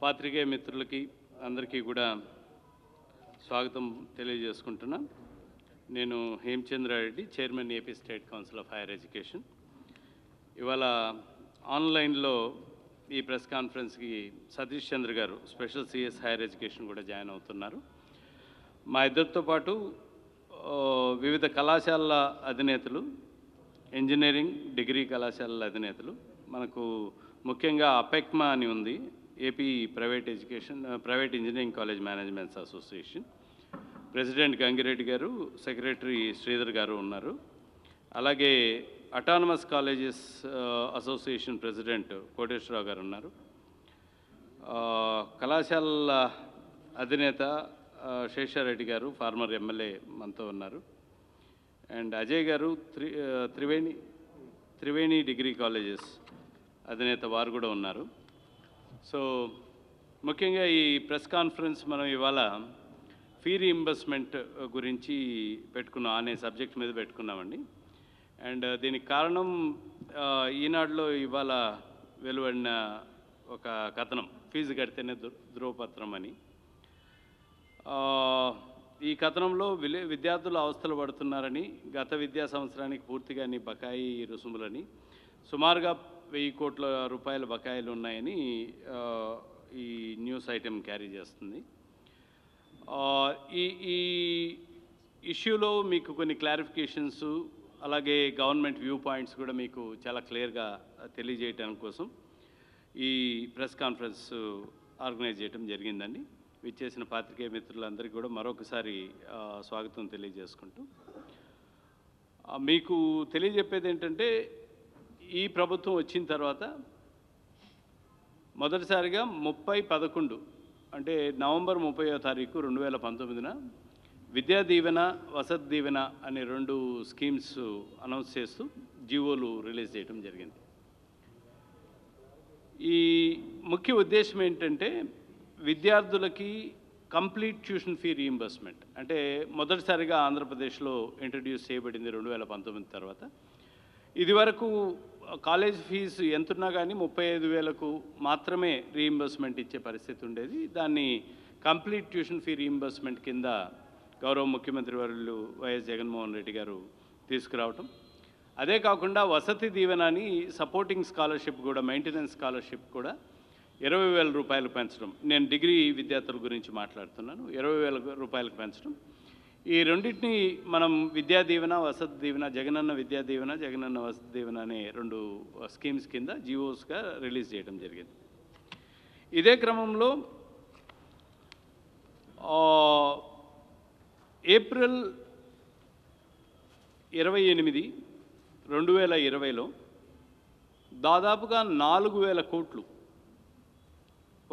పాత్రికేయ మిత్రులకి అందరికీ కూడా స్వాగతం తెలియజేసుకుంటున్నా. నేను Hemachandra Reddy, chairman AP state council of higher education. ఇవాళ ఆన్లైన్లో ఈ ప్రెస్ కాన్ఫరెన్స్కి సతీష్ చంద్ర గారు, స్పెషల్ సిఎస్ హైయర్ ఎడ్యుకేషన్ కూడా జాయిన్ అవుతున్నారు. మా ఇద్దరితో పాటు వివిధ కళాశాలల అధినేతలు, ఇంజనీరింగ్ డిగ్రీ కళాశాలల అధినేతలు, మనకు ముఖ్యంగా అపెక్మా అని ఉంది, AP private engineering college managements association president Gangireddy గారు, సెక్రటరీ శ్రీధర్ గారు ఉన్నారు. అలాగే autonomous colleges association president Koteswararao గారు ఉన్నారు. కళాశాలల అధినేత శేషారెడ్డి గారు, ఫార్మర్ ఎమ్మెల్యే మనతో ఉన్నారు. అండ్ అజయ్ గారు త్రివేణి డిగ్రీ కాలేజెస్ అధినేత వారు కూడా ఉన్నారు. సో ముఖ్యంగా ఈ ప్రెస్ కాన్ఫరెన్స్ మనం ఇవాళ ఫీ రీయింబర్స్మెంట్ గురించి పెట్టుకున్నాం, అనే సబ్జెక్ట్ మీద పెట్టుకున్నామండి. అండ్ దీనికి కారణం ఈనాడులో ఇవాళ వెలువడిన ఒక కథనం, ఫీజు కడితేనే ధ్రువపత్రం అని. ఈ కథనంలో విద్యార్థులు అవస్థలు పడుతున్నారని, గత విద్యా సంవత్సరానికి పూర్తిగా బకాయి రుసుములని, సుమారుగా 1000 కోట్ల రూపాయల బకాయిలు ఉన్నాయని ఈ న్యూస్ ఐటెం క్యారీ చేస్తుంది. ఈ ఇష్యూలో మీకు కొన్ని క్లారిఫికేషన్స్, అలాగే గవర్నమెంట్ వ్యూ పాయింట్స్ కూడా మీకు చాలా క్లియర్గా తెలియజేయటం కోసం ఈ ప్రెస్ కాన్ఫరెన్స్ ఆర్గనైజ్ చేయడం జరిగిందండి. విచ్చేసిన పాత్రికేయ మిత్రులందరికీ కూడా మరొకసారి స్వాగతం తెలియజేసుకుంటూ, మీకు తెలియజెప్పేది ఏంటంటే, ఈ ప్రభుత్వం వచ్చిన తర్వాత మొదటిసారిగా 30/11 అంటే నవంబర్ 30వ తారీఖు 2019న విద్యా దీవెన, వసతి దీవెన అనే 2 స్కీమ్స్ అనౌన్స్ చేస్తూ జీవోలు రిలీజ్ చేయడం జరిగింది. ఈ ముఖ్య ఉద్దేశం ఏంటంటే, విద్యార్థులకి కంప్లీట్ ట్యూషన్ ఫీ రీయింబర్స్మెంట్ అంటే మొదటిసారిగా ఆంధ్రప్రదేశ్లో ఇంట్రడ్యూస్ చేయబడింది 2019 తర్వాత. ఇదివరకు కాలేజ్ ఫీజు ఎంతున్నా కానీ 35,000కు మాత్రమే రీయింబర్స్మెంట్ ఇచ్చే పరిస్థితి ఉండేది. దాన్ని కంప్లీట్ ట్యూషన్ ఫీ రీయింబర్స్మెంట్ కింద గౌరవ ముఖ్యమంత్రి వర్యులు వైఎస్ జగన్మోహన్ రెడ్డి గారు తీసుకురావటం. అదే కాకుండా వసతి దీవెనని సపోర్టింగ్ స్కాలర్షిప్ కూడా, మెయింటెనెన్స్ స్కాలర్షిప్ కూడా 20,000 రూపాయలు పెంచడం. నేను డిగ్రీ విద్యార్థుల గురించి మాట్లాడుతున్నాను. 20,000 రూపాయలకు పెంచడం. ఈ రెండింటిని మనం విద్యా దీవెన, వసతి దీవెన, జగనన్న విద్యా దీవెన, జగనన్న వసతి దీవెన అనే 2 స్కీమ్స్ కింద జీవోస్గా రిలీజ్ చేయడం జరిగింది. ఇదే క్రమంలో ఏప్రిల్ 28, 2020లో దాదాపుగా 4,000 కోట్లు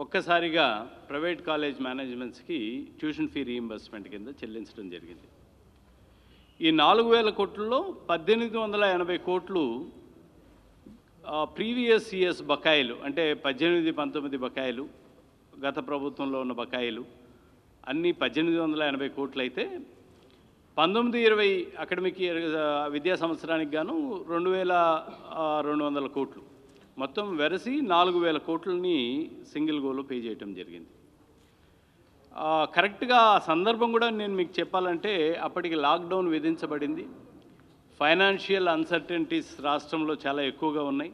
ఒక్కసారిగా ప్రైవేట్ కాలేజ్ మేనేజ్మెంట్స్కి ట్యూషన్ ఫీ రీయింబర్స్మెంట్ కింద చెల్లించడం జరిగింది. ఈ 4,000 కోట్లలో 1,880 కోట్లు ప్రీవియస్ ఇయర్స్ బకాయిలు, అంటే 18-19 బకాయిలు, గత ప్రభుత్వంలో ఉన్న బకాయిలు అన్నీ 1,880 కోట్లు అయితే, 19-20 అకాడమిక్ విద్యా సంవత్సరానికి గాను 2,200 కోట్లు, మొత్తం వెరసి 4,000 కోట్లని సింగిల్ గోలో పే చేయటం జరిగింది. కరెక్ట్గా ఆ సందర్భం కూడా నేను మీకు చెప్పాలంటే, అప్పటికి లాక్డౌన్ విధించబడింది. ఫైనాన్షియల్ అన్సర్టెనిటీస్ రాష్ట్రంలో చాలా ఎక్కువగా ఉన్నాయి.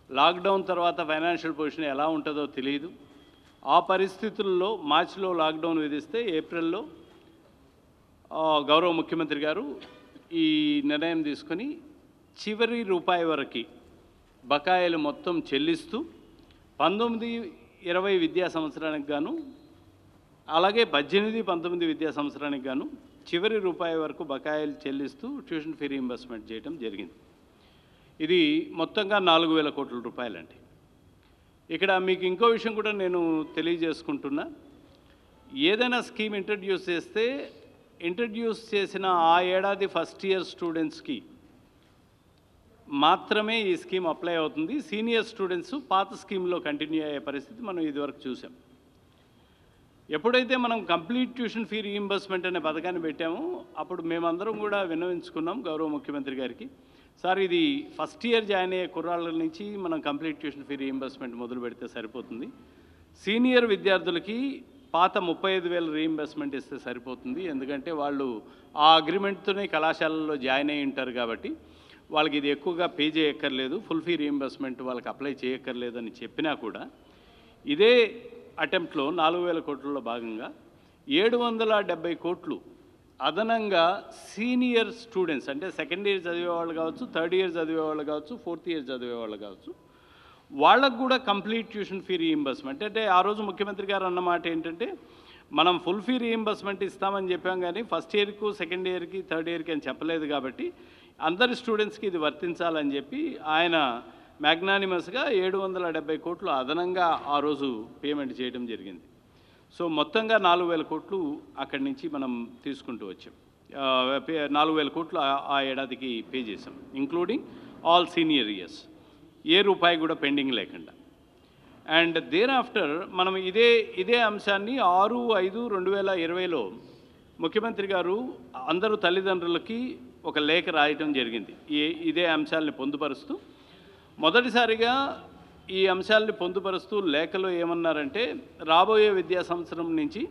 లాక్డౌన్ తర్వాత ఫైనాన్షియల్ పొజిషన్ ఎలా ఉంటుందో తెలియదు. ఆ పరిస్థితుల్లో మార్చిలో లాక్డౌన్ విధిస్తే, ఏప్రిల్లో గౌరవ ముఖ్యమంత్రి గారు ఈ నిర్ణయం తీసుకొని చివరి రూపాయి వరకు బకాయిలు మొత్తం చెల్లిస్తూ 19-20 విద్యా సంవత్సరానికి గాను, అలాగే 18-19 విద్యా సంవత్సరానికి గాను చివరి రూపాయి వరకు బకాయిలు చెల్లిస్తూ ట్యూషన్ ఫీ రీయింబర్స్మెంట్ చేయడం జరిగింది. ఇది మొత్తంగా 4,000 కోట్ల రూపాయలండి. ఇక్కడ మీకు ఇంకో విషయం కూడా నేను తెలియజేసుకుంటున్నా. ఏదైనా స్కీమ్ ఇంట్రడ్యూస్ చేసిన ఆ ఏడాది ఫస్ట్ ఇయర్ స్టూడెంట్స్కి మాత్రమే ఈ స్కీమ్ అప్లై అవుతుంది. సీనియర్ స్టూడెంట్స్ పాత స్కీమ్లో కంటిన్యూ అయ్యే పరిస్థితి మనం ఇదివరకు చూసాం. ఎప్పుడైతే మనం కంప్లీట్ ట్యూషన్ ఫీ రీయింబర్స్మెంట్ అనే పథకాన్ని పెట్టామో, అప్పుడు మేమందరం కూడా విన్నవించుకున్నాం గౌరవ ముఖ్యమంత్రి గారికి, సార్ ఇది ఫస్ట్ ఇయర్ జాయిన్ అయ్యే కుర్రాళ్ళ నుంచి మనం కంప్లీట్ ట్యూషన్ ఫీ రీయింబర్స్మెంట్ మొదలు పెడితే సరిపోతుంది, సీనియర్ విద్యార్థులకి పాత 35,000 రీయింబర్స్మెంట్ ఇస్తే సరిపోతుంది. ఎందుకంటే వాళ్ళు ఆ అగ్రిమెంట్తోనే కళాశాలల్లో జాయిన్ అయ్యి ఉంటారు కాబట్టి వాళ్ళకి ఇది ఎక్కువగా పే చేయక్కర్లేదు, ఫుల్ ఫీ రీయింబర్స్మెంట్ వాళ్ళకి అప్లై చేయక్కర్లేదు అని చెప్పినా కూడా ఇదే అటెంప్ట్లో 4,000 కోట్లలో భాగంగా 770 కోట్లు అదనంగా సీనియర్ స్టూడెంట్స్ అంటే సెకండ్ ఇయర్ చదివేవాళ్ళు కావచ్చు, థర్డ్ ఇయర్ చదివేవాళ్ళు కావచ్చు, ఫోర్త్ ఇయర్ చదివేవాళ్ళు కావచ్చు, వాళ్ళకు కూడా కంప్లీట్ ట్యూషన్ ఫీ రీయింబర్స్మెంట్. అంటే ఆ రోజు ముఖ్యమంత్రి గారు అన్నమాట ఏంటంటే మనం ఫుల్ ఫీ రీయింబర్స్మెంట్ ఇస్తామని చెప్పాం కానీ ఫస్ట్ ఇయర్కు, సెకండ్ ఇయర్కి, థర్డ్ ఇయర్కి అని చెప్పలేదు కాబట్టి అందరి స్టూడెంట్స్కి ఇది వర్తించాలని చెప్పి ఆయన మ్యాగ్నానిమస్గా 770 కోట్లు అదనంగా ఆ రోజు పేమెంట్ చేయడం జరిగింది. సో మొత్తంగా 4,000 కోట్లు అక్కడి నుంచి మనం తీసుకుంటూ వచ్చాం. 4,000 కోట్లు ఆ ఏడాదికి పే చేసాం, ఇంక్లూడింగ్ ఆల్ సీనియర్ ఇయర్స్, ఏ రూపాయి కూడా పెండింగ్ లేకుండా. అండ్ దేర్ ఆఫ్టర్ మనం ఇదే అంశాన్ని 6/5/2020లో ముఖ్యమంత్రి గారు అందరూ తల్లిదండ్రులకి ఒక లేఖ రాయటం జరిగింది. ఇదే అంశాలని పొందుపరుస్తూ మొదటిసారిగా ఈ అంశాలని పొందుపరుస్తూ లేఖలో ఏమన్నారంటే రాబోయే విద్యా సంవత్సరం నుంచి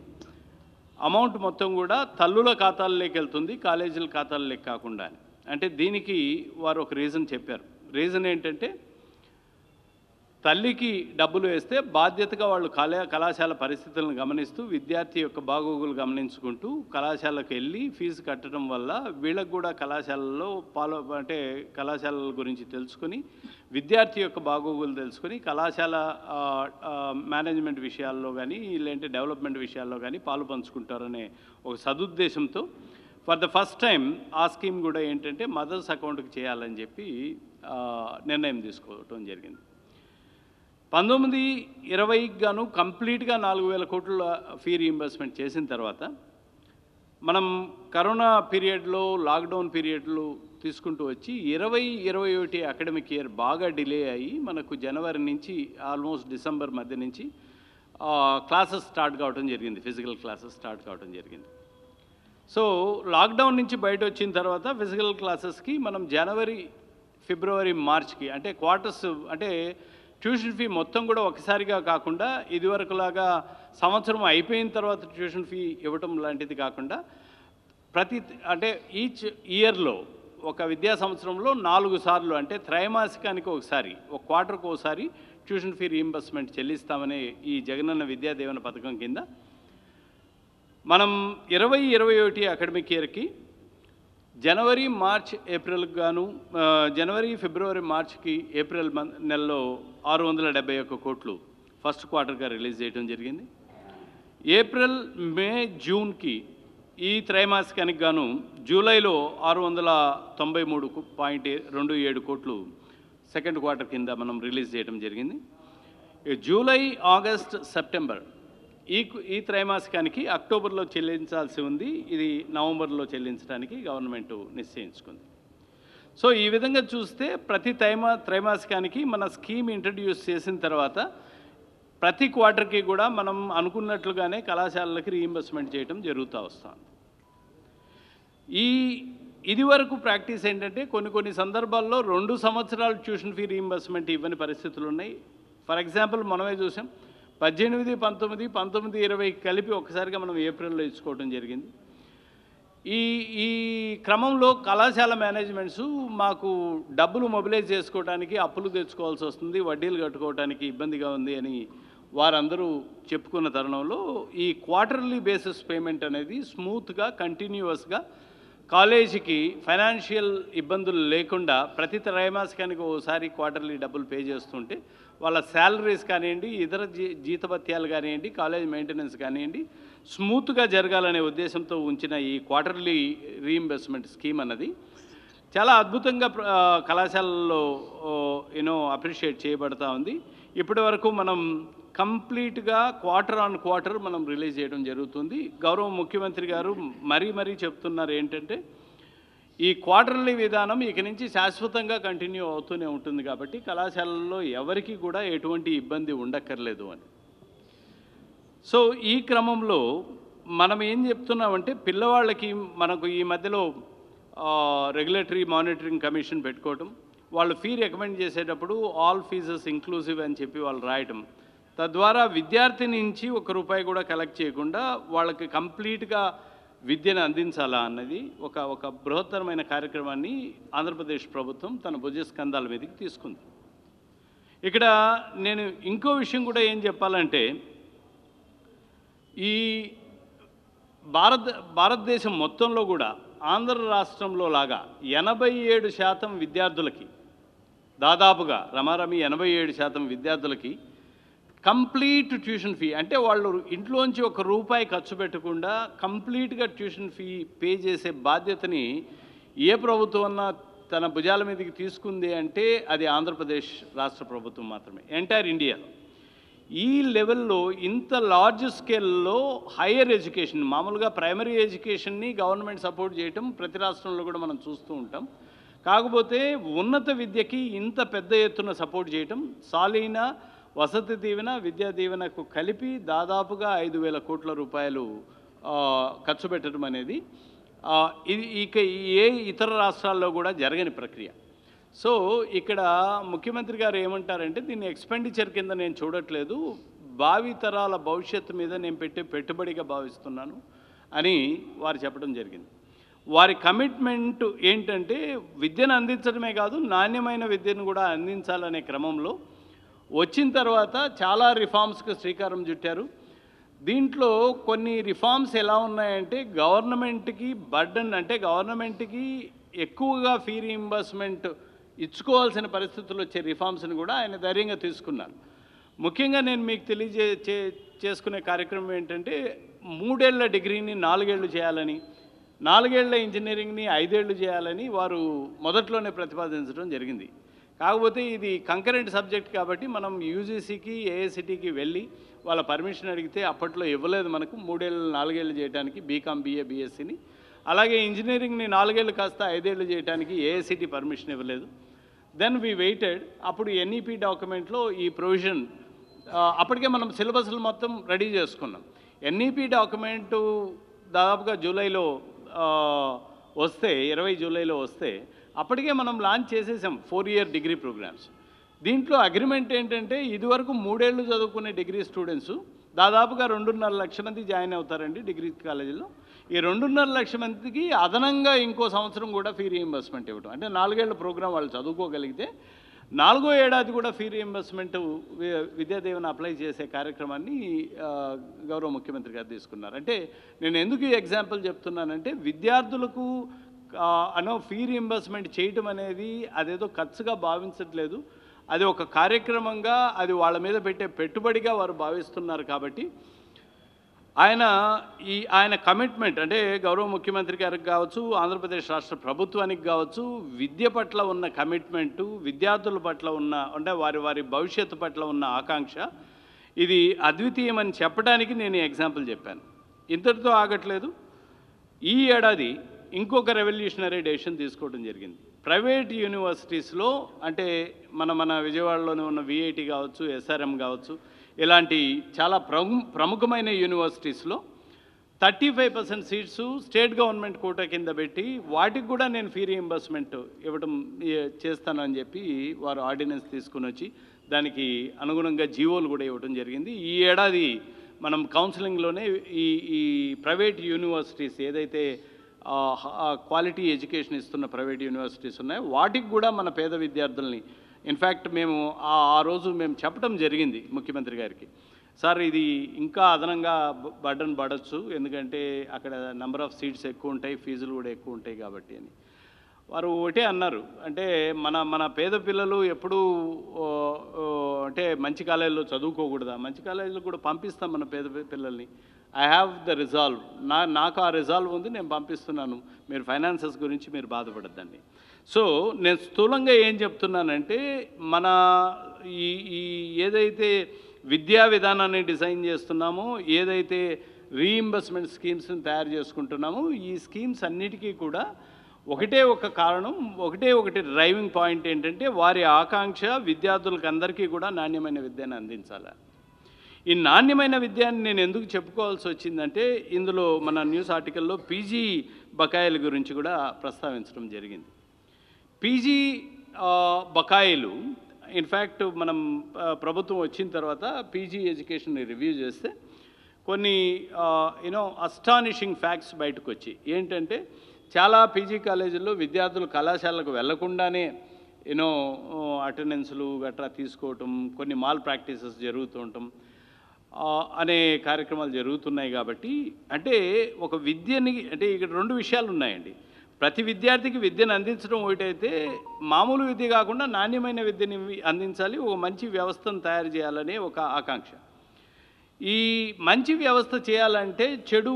అమౌంట్ మొత్తం కూడా తల్లుల ఖాతాల్లోకి వెళ్తుంది, కాలేజీల ఖాతాల్లోకి కాకుండా అని. అంటే దీనికి వారు ఒక రీజన్ చెప్పారు. రీజన్ ఏంటంటే తల్లికి డబ్బులు వేస్తే బాధ్యతగా వాళ్ళు కళాశాల పరిస్థితులను గమనిస్తూ విద్యార్థి యొక్క బాగోగులు గమనించుకుంటూ కళాశాలకు వెళ్ళి ఫీజు కట్టడం వల్ల వీళ్ళకు కూడా కళాశాలలో అంటే కళాశాలల గురించి తెలుసుకుని విద్యార్థి యొక్క బాగోగులు తెలుసుకుని కళాశాల మేనేజ్మెంట్ విషయాల్లో కానీ లేదంటే డెవలప్మెంట్ విషయాల్లో కానీ పాలు పంచుకుంటారనే ఒక సదుద్దేశంతో ఫర్ ద ఫస్ట్ టైం ఆ స్కీమ్ కూడా ఏంటంటే మదర్స్ అకౌంట్కి చేయాలని చెప్పి నిర్ణయం తీసుకోవటం జరిగింది. 19-20కి గాను కంప్లీట్గా 4,000 కోట్ల ఫీ రీయింబర్స్మెంట్ చేసిన తర్వాత మనం కరోనా పీరియడ్లో లాక్డౌన్ పీరియడ్లు తీసుకుంటూ వచ్చి 20-21 అకాడమిక్ ఇయర్ బాగా డిలే అయ్యి మనకు జనవరి నుంచి ఆల్మోస్ట్ డిసెంబర్ మధ్య నుంచి క్లాసెస్ స్టార్ట్ కావడం జరిగింది, ఫిజికల్ క్లాసెస్ స్టార్ట్ కావడం జరిగింది. సో లాక్డౌన్ నుంచి బయట వచ్చిన తర్వాత ఫిజికల్ క్లాసెస్కి మనం జనవరి, ఫిబ్రవరి, మార్చ్కి అంటే క్వార్టర్స్ అంటే ట్యూషన్ ఫీ మొత్తం కూడా ఒకసారిగా కాకుండా ఇదివరకులాగా సంవత్సరం అయిపోయిన తర్వాత ట్యూషన్ ఫీ ఇవ్వటం లాంటిది కాకుండా అంటే ఈచ్ ఇయర్లో ఒక విద్యా సంవత్సరంలో 4 సార్లు అంటే త్రైమాసికానికి ఒకసారి, ఒక క్వార్టర్కి ఒకసారి ట్యూషన్ ఫీ రీయింబర్స్మెంట్ చెల్లిస్తామనే ఈ జగనన్న విద్యా దీవెన పథకం కింద మనం 20-21 అకాడమిక్ ఇయర్కి జనవరి, మార్చ్, ఏప్రిల్కి గాను జనవరి, ఫిబ్రవరి, మార్చ్కి ఏప్రిల్ నెలలో 671 కోట్లు ఫస్ట్ క్వార్టర్గా రిలీజ్ చేయడం జరిగింది. ఏప్రిల్, మే, జూన్కి ఈ త్రైమాసికానికి గాను జూలైలో 693.27 కోట్లు సెకండ్ క్వార్టర్ కింద మనం రిలీజ్ చేయడం జరిగింది. జూలై, ఆగస్ట్, సెప్టెంబర్ ఈ త్రైమాసికానికి అక్టోబర్లో చెల్లించాల్సి ఉంది, ఇది నవంబర్లో చెల్లించడానికి గవర్నమెంట్ నిశ్చయించుకుంది. సో ఈ విధంగా చూస్తే ప్రతి త్రైమాసికానికి మన స్కీమ్ ఇంట్రడ్యూస్ చేసిన తర్వాత ప్రతి క్వార్టర్కి కూడా మనం అనుకున్నట్లుగానే కళాశాలలకి రీయింబర్స్మెంట్ చేయడం జరుగుతూ వస్తుంది. ఇది వరకు ప్రాక్టీస్ ఏంటంటే కొన్ని సందర్భాల్లో 2 సంవత్సరాలు ట్యూషన్ ఫీ రీయింబర్స్మెంట్ ఇవ్వని పరిస్థితులు ఉన్నాయి. ఫర్ ఎగ్జాంపుల్ మనమే చూసాం, 18, 19, 20 కలిపి ఒకసారిగా మనం ఏప్రిల్లో ఇచ్చుకోవడం జరిగింది. ఈ క్రమంలో కళాశాల మేనేజ్మెంట్స్ మాకు డబ్బులు మొబిలైజ్ చేసుకోవడానికి అప్పులు తెచ్చుకోవాల్సి వస్తుంది, వడ్డీలు కట్టుకోవడానికి ఇబ్బందిగా ఉంది అని వారందరూ చెప్పుకున్న తరుణంలో ఈ క్వార్టర్లీ బేసిస్ పేమెంట్ అనేది స్మూత్గా కంటిన్యూస్గా కాలేజీకి ఫైనాన్షియల్ ఇబ్బందులు లేకుండా ప్రతి త్రైమాసికానికి ఒకసారి క్వార్టర్లీ డబ్బులు పే చేస్తుంటే వాళ్ళ శాలరీస్ కానివ్వండి, ఇతర జీతభత్యాలు కానివ్వండి, కాలేజ్ మెయింటెనెన్స్ కానివ్వండి స్మూత్గా జరగాలనే ఉద్దేశంతో ఉంచిన ఈ క్వార్టర్లీ రీయింబర్స్మెంట్ స్కీమ్ అన్నది చాలా అద్భుతంగా కళాశాలల్లో అప్రిషియేట్ చేయబడతా ఉంది. ఇప్పటి వరకు మనం కంప్లీట్గా క్వార్టర్ ఆన్ క్వార్టర్ మనం రిలీజ్ చేయడం జరుగుతుంది. గౌరవ ముఖ్యమంత్రి గారు మరీ చెప్తున్నారు ఏంటంటే ఈ క్వార్టర్లీ విధానం ఇక నుంచి శాశ్వతంగా కంటిన్యూ అవుతూనే ఉంటుంది కాబట్టి కళాశాలల్లో ఎవరికి కూడా ఎటువంటి ఇబ్బంది ఉండక్కర్లేదు అని. సో ఈ క్రమంలో మనం ఏం చెప్తున్నామంటే పిల్లవాళ్ళకి మనకు ఈ మధ్యలో రెగ్యులేటరీ మానిటరింగ్ కమిషన్ పెట్టుకోవటం, వాళ్ళు ఫీ రికమెండ్ చేసేటప్పుడు ఆల్ ఫీజెస్ ఇంక్లూజివ్ అని చెప్పి వాళ్ళు రాయటం, తద్వారా విద్యార్థి నుంచి ₹1 కూడా కలెక్ట్ చేయకుండా వాళ్ళకి కంప్లీట్గా విద్యను అందించాలా అన్నది ఒక బృహత్తరమైన కార్యక్రమాన్ని ఆంధ్రప్రదేశ్ ప్రభుత్వం తన భుజస్కంధాల మీదకి తీసుకుంది. ఇక్కడ నేను ఇంకో విషయం కూడా ఏం చెప్పాలంటే, ఈ భారతదేశం మొత్తంలో కూడా ఆంధ్ర రాష్ట్రంలో లాగా 87% విద్యార్థులకి, దాదాపుగా రమారమి 87% విద్యార్థులకి కంప్లీట్ ట్యూషన్ ఫీ, అంటే వాళ్ళు ఇంట్లోంచి ₹1 ఖర్చు పెట్టకుండా కంప్లీట్గా ట్యూషన్ ఫీ పే చేసే బాధ్యతని ఏ ప్రభుత్వం అన్నా తన భుజాల మీదకి తీసుకుంది అంటే అది ఆంధ్రప్రదేశ్ రాష్ట్ర ప్రభుత్వం మాత్రమే, ఎంటైర్ ఇండియాలో. ఈ లెవెల్లో ఇంత లార్జ్ స్కేల్లో హైయర్ ఎడ్యుకేషన్, మామూలుగా ప్రైమరీ ఎడ్యుకేషన్ని గవర్నమెంట్ సపోర్ట్ చేయటం ప్రతి రాష్ట్రంలో కూడా మనం చూస్తూ ఉంటాం. కాకపోతే ఉన్నత విద్యకి ఇంత పెద్ద ఎత్తున సపోర్ట్ చేయటం, సాలీన వసతి దీవెన, విద్యా దీవెనకు కలిపి దాదాపుగా ₹5,000 కోట్ల ఖర్చు పెట్టడం అనేది ఇది ఇక ఏ ఇతర రాష్ట్రాల్లో కూడా జరగని ప్రక్రియ. సో ఇక్కడ ముఖ్యమంత్రి గారు ఏమంటారంటే, దీన్ని ఎక్స్పెండిచర్ కింద నేను చూడట్లేదు, భావితరాల భవిష్యత్తు మీద నేను పెట్టే పెట్టుబడిగా భావిస్తున్నాను అని వారు చెప్పడం జరిగింది. వారి కమిట్మెంట్ ఏంటంటే విద్యను అందించడమే కాదు, నాణ్యమైన విద్యను కూడా అందించాలనే క్రమంలో వచ్చిన తర్వాత చాలా రిఫార్మ్స్కి శ్రీకారం చుట్టారు. దీంట్లో కొన్ని రిఫార్మ్స్ ఎలా ఉన్నాయంటే, గవర్నమెంట్కి బర్డన్, అంటే గవర్నమెంట్కి ఎక్కువగా ఫీ రీయింబర్స్మెంట్ ఇచ్చుకోవాల్సిన పరిస్థితులు వచ్చే రిఫార్మ్స్ని కూడా ఆయన ధైర్యంగా తీసుకున్నారు. ముఖ్యంగా నేను మీకు చేసుకునే కార్యక్రమం ఏంటంటే, 3 ఏళ్ల డిగ్రీని 4 ఏళ్ళు చేయాలని, 4 ఏళ్ల ఇంజనీరింగ్ని 5 ఏళ్ళు చేయాలని వారు మొదట్లోనే ప్రతిపాదించడం జరిగింది. కాకపోతే ఇది కంకరెంట్ సబ్జెక్ట్ కాబట్టి మనం యూజీసీకి, ఏఐసిటీకి వెళ్ళి వాళ్ళ పర్మిషన్ అడిగితే అప్పట్లో ఇవ్వలేదు మనకు 3 ఏళ్ళు 4 ఏళ్ళు చేయడానికి, బీకామ్, బీఏ, బీఎస్సీని. అలాగే ఇంజనీరింగ్ని 4 ఏళ్ళు కాస్త 5 ఏళ్ళు చేయడానికి ఏఐసిటీ పర్మిషన్ ఇవ్వలేదు. Then we waited. అప్పుడు ఎన్ఈపీ డాక్యుమెంట్లో ఈ ప్రొవిజన్, అప్పటికే మనం సిలబస్లు మొత్తం రెడీ చేసుకున్నాం. ఎన్ఈపీ డాక్యుమెంటు దాదాపుగా జూలైలో వస్తే, 20 జూలైలో వస్తే అప్పటికే మనం లాంచ్ చేసేసాం 4 ఇయర్ డిగ్రీ ప్రోగ్రామ్స్. దీంట్లో అగ్రిమెంట్ ఏంటంటే, ఇదివరకు 3 ఏళ్ళు చదువుకునే డిగ్రీ స్టూడెంట్స్ దాదాపుగా 2.5 లక్షల మంది జాయిన్ అవుతారండి డిగ్రీ కాలేజీలో. ఈ 2.5 లక్షల మందికి అదనంగా ఇంకో సంవత్సరం కూడా ఫీ రీయింబర్స్మెంట్ ఇవ్వడం, అంటే 4 ఏళ్ల ప్రోగ్రాం వాళ్ళు చదువుకోగలిగితే 4వ ఏడాది కూడా ఫీ రీయింబర్స్మెంట్ విద్యాదీవెన అప్లై చేసే కార్యక్రమాన్ని గౌరవ ముఖ్యమంత్రి గారు తీసుకున్నారు. అంటే నేను ఎందుకు ఈ ఎగ్జాంపుల్ చెప్తున్నానంటే, విద్యార్థులకు ఫీ రీయింబర్స్మెంట్ చేయటం అనేది అదేదో ఖర్చుగా భావించట్లేదు, అది ఒక కార్యక్రమంగా, అది వాళ్ళ మీద పెట్టే పెట్టుబడిగా వారు భావిస్తున్నారు. కాబట్టి ఆయన కమిట్మెంట్, అంటే గౌరవ ముఖ్యమంత్రి గారికి కావచ్చు, ఆంధ్రప్రదేశ్ రాష్ట్ర ప్రభుత్వానికి కావచ్చు, విద్య పట్ల ఉన్న కమిట్మెంటు, విద్యార్థుల పట్ల ఉన్న, అంటే వారి భవిష్యత్తు పట్ల ఉన్న ఆకాంక్ష, ఇది అద్వితీయమని చెప్పడానికి నేను ఎగ్జాంపుల్ చెప్పాను. ఇంతటితో ఆగట్లేదు. ఈ ఏడాది ఇంకొక రెవల్యూషనరీ డెసిషన్ తీసుకోవడం జరిగింది. ప్రైవేట్ యూనివర్సిటీస్లో, అంటే మన విజయవాడలోనే ఉన్న విఐటి కావచ్చు, ఎస్ఆర్ఎం కావచ్చు, ఇలాంటి చాలా ప్రముఖమైన యూనివర్సిటీస్లో 35% సీట్స్ స్టేట్ గవర్నమెంట్ కోటా కింద పెట్టి వాటికి కూడా నేను ఫీ రీయింబర్స్మెంట్ ఇవ్వడం చేస్తానని చెప్పి వారు ఆర్డినెన్స్ తీసుకుని వచ్చి దానికి అనుగుణంగా జీవోలు కూడా ఇవ్వడం జరిగింది. ఈ ఏడాది మనం కౌన్సిలింగ్లోనే ఈ ప్రైవేట్ యూనివర్సిటీస్ ఏదైతే క్వాలిటీ ఎడ్యుకేషన్ ఇస్తున్న ప్రైవేట్ యూనివర్సిటీస్ ఉన్నాయో వాటికి కూడా మన పేద విద్యార్థుల్ని, ఇన్ఫ్యాక్ట్ మేము ఆ రోజు మేము చెప్పడం జరిగింది ముఖ్యమంత్రి గారికి, సార్ ఇది ఇంకా అదనంగా బర్డన్ పడవచ్చు, ఎందుకంటే అక్కడ నెంబర్ ఆఫ్ సీట్స్ ఎక్కువ ఉంటాయి, ఫీజులు కూడా ఎక్కువ ఉంటాయి కాబట్టి అని. వారు ఒకటే అన్నారు, అంటే మన పేద పిల్లలు ఎప్పుడూ అంటే మంచి కాలేజీలో చదువుకోకూడదా? మంచి కాలేజీలో కూడా పంపిస్తాం మన పేద పిల్లల్ని. ఐ హ్యావ్ ద రిజాల్వ్, నాకు ఆ రిజాల్వ్ ఉంది, నేను పంపిస్తున్నాను, మీరు ఫైనాన్సెస్ గురించి మీరు బాధపడద్దండి. సో నేను స్థూలంగా ఏం చెప్తున్నానంటే, మన ఈ ఏదైతే విద్యా విధానాన్ని డిజైన్ చేస్తున్నామో, ఏదైతే రీయింబర్స్మెంట్ స్కీమ్స్ని తయారు చేసుకుంటున్నామో, ఈ స్కీమ్స్ అన్నిటికీ కూడా ఒక కారణం, ఒకటి డ్రైవింగ్ పాయింట్ ఏంటంటే, వారి ఆకాంక్ష విద్యార్థులకు అందరికీ కూడా నాణ్యమైన విద్యను అందించాలి. ఈ నాణ్యమైన విద్యని నేను ఎందుకు చెప్పుకోవాల్సి వచ్చిందంటే, ఇందులో మన న్యూస్ ఆర్టికల్లో పీజీ బకాయిల గురించి కూడా ప్రస్తావించడం జరిగింది. పీజీ బకాయిలు ఇన్ఫ్యాక్ట్ మనం ప్రభుత్వం వచ్చిన తర్వాత పీజీ ఎడ్యుకేషన్ని రివ్యూ చేస్తే కొన్ని అస్టానిషింగ్ ఫ్యాక్ట్స్ బయటకు వచ్చి ఏంటంటే చాలా పీజీ కాలేజీల్లో విద్యార్థులు కళాశాలకు వెళ్లకుండానే అటెండెన్స్లు గట్రా తీసుకోవటం, కొన్ని మాల్ ప్రాక్టీసెస్ జరుగుతూ ఉండటం అనే కార్యక్రమాలు జరుగుతున్నాయి. కాబట్టి అంటే ఒక విద్యని అంటే ఇక్కడ రెండు విషయాలు ఉన్నాయండి. ప్రతి విద్యార్థికి విద్యను అందించడం ఒకటైతే, మామూలు విద్య కాకుండా నాణ్యమైన విద్యని అందించాలి, ఒక మంచి వ్యవస్థను తయారు చేయాలనే ఒక ఆకాంక్ష. ఈ మంచి వ్యవస్థ చేయాలంటే చెడు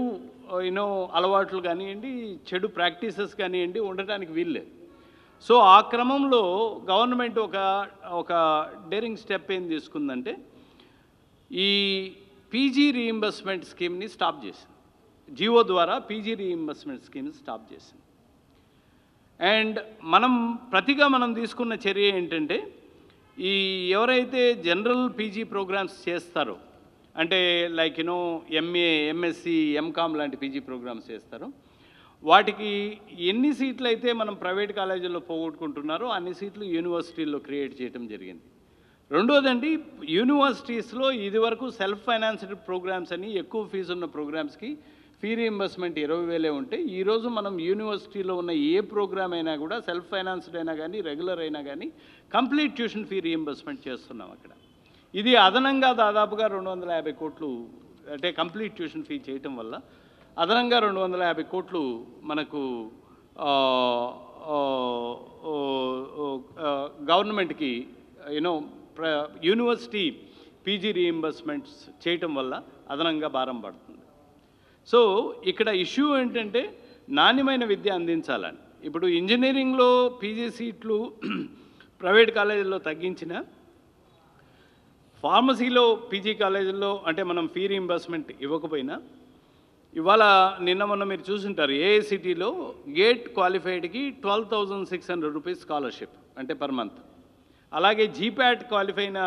అలవాట్లు కానివ్వండి, చెడు ప్రాక్టీసెస్ కానివ్వండి ఉండటానికి వీల్లేదు. సో ఆ క్రమంలో గవర్నమెంట్ ఒక డేరింగ్ స్టెప్ ఏం తీసుకుందంటే ఈ పీజీ రీయింబర్స్మెంట్ స్కీమ్ని స్టాప్ చేసింది. జియో ద్వారా పీజీ రీయింబర్స్మెంట్ స్కీమ్ని స్టాప్ చేసింది. అండ్ మనం తీసుకున్న చర్య ఏంటంటే ఈ ఎవరైతే జనరల్ పీజీ ప్రోగ్రామ్స్ చేస్తారో, అంటే లైక్ ఎంఏ, ఎంఎస్సి, ఎంకామ్ లాంటి పీజీ ప్రోగ్రామ్స్ చేస్తారో వాటికి ఎన్ని సీట్లు అయితే మనం ప్రైవేట్ కాలేజీల్లో పోగొట్టుకుంటున్నారో అన్ని సీట్లు యూనివర్సిటీల్లో క్రియేట్ చేయడం జరిగింది. రెండోదండి, యూనివర్సిటీస్లో ఇదివరకు సెల్ఫ్ ఫైనాన్స్డ్ ప్రోగ్రామ్స్ అని ఎక్కువ ఫీజు ఉన్న ప్రోగ్రామ్స్కి ఫీ రీయింబర్స్మెంట్ 20,000 ఉంటే ఈరోజు మనం యూనివర్సిటీలో ఉన్న ఏ ప్రోగ్రామ్ అయినా కూడా సెల్ఫ్ ఫైనాన్స్డ్ అయినా కానీ రెగ్యులర్ అయినా కానీ కంప్లీట్ ట్యూషన్ ఫీ రీయింబర్స్మెంట్ చేస్తున్నాం అక్కడ. ఇది అదనంగా దాదాపుగా 250 కోట్లు, అంటే కంప్లీట్ ట్యూషన్ ఫీ చేయటం వల్ల అదనంగా 250 కోట్లు మనకు గవర్నమెంట్కి యూనివర్సిటీ పీజీ రీయింబర్స్మెంట్స్ చేయటం వల్ల అదనంగా భారం పడుతుంది. సో ఇక్కడ ఇష్యూ ఏంటంటే నాణ్యమైన విద్య అందించాలని. ఇప్పుడు ఇంజనీరింగ్లో పీజీ సీట్లు ప్రైవేట్ కాలేజీల్లో తగ్గించిన, ఫార్మసీలో పీజీ కాలేజీల్లో అంటే మనం ఫీ రీయింబర్స్మెంట్ ఇవ్వకపోయినా, ఇవాళ మొన్న మీరు చూసుంటారు ఏఐసిటీలో గేట్ క్వాలిఫైడ్కి 12,600 రూపీస్ స్కాలర్షిప్ అంటే పర్ మంత్. అలాగే జీప్యాట్ క్వాలిఫై అయిన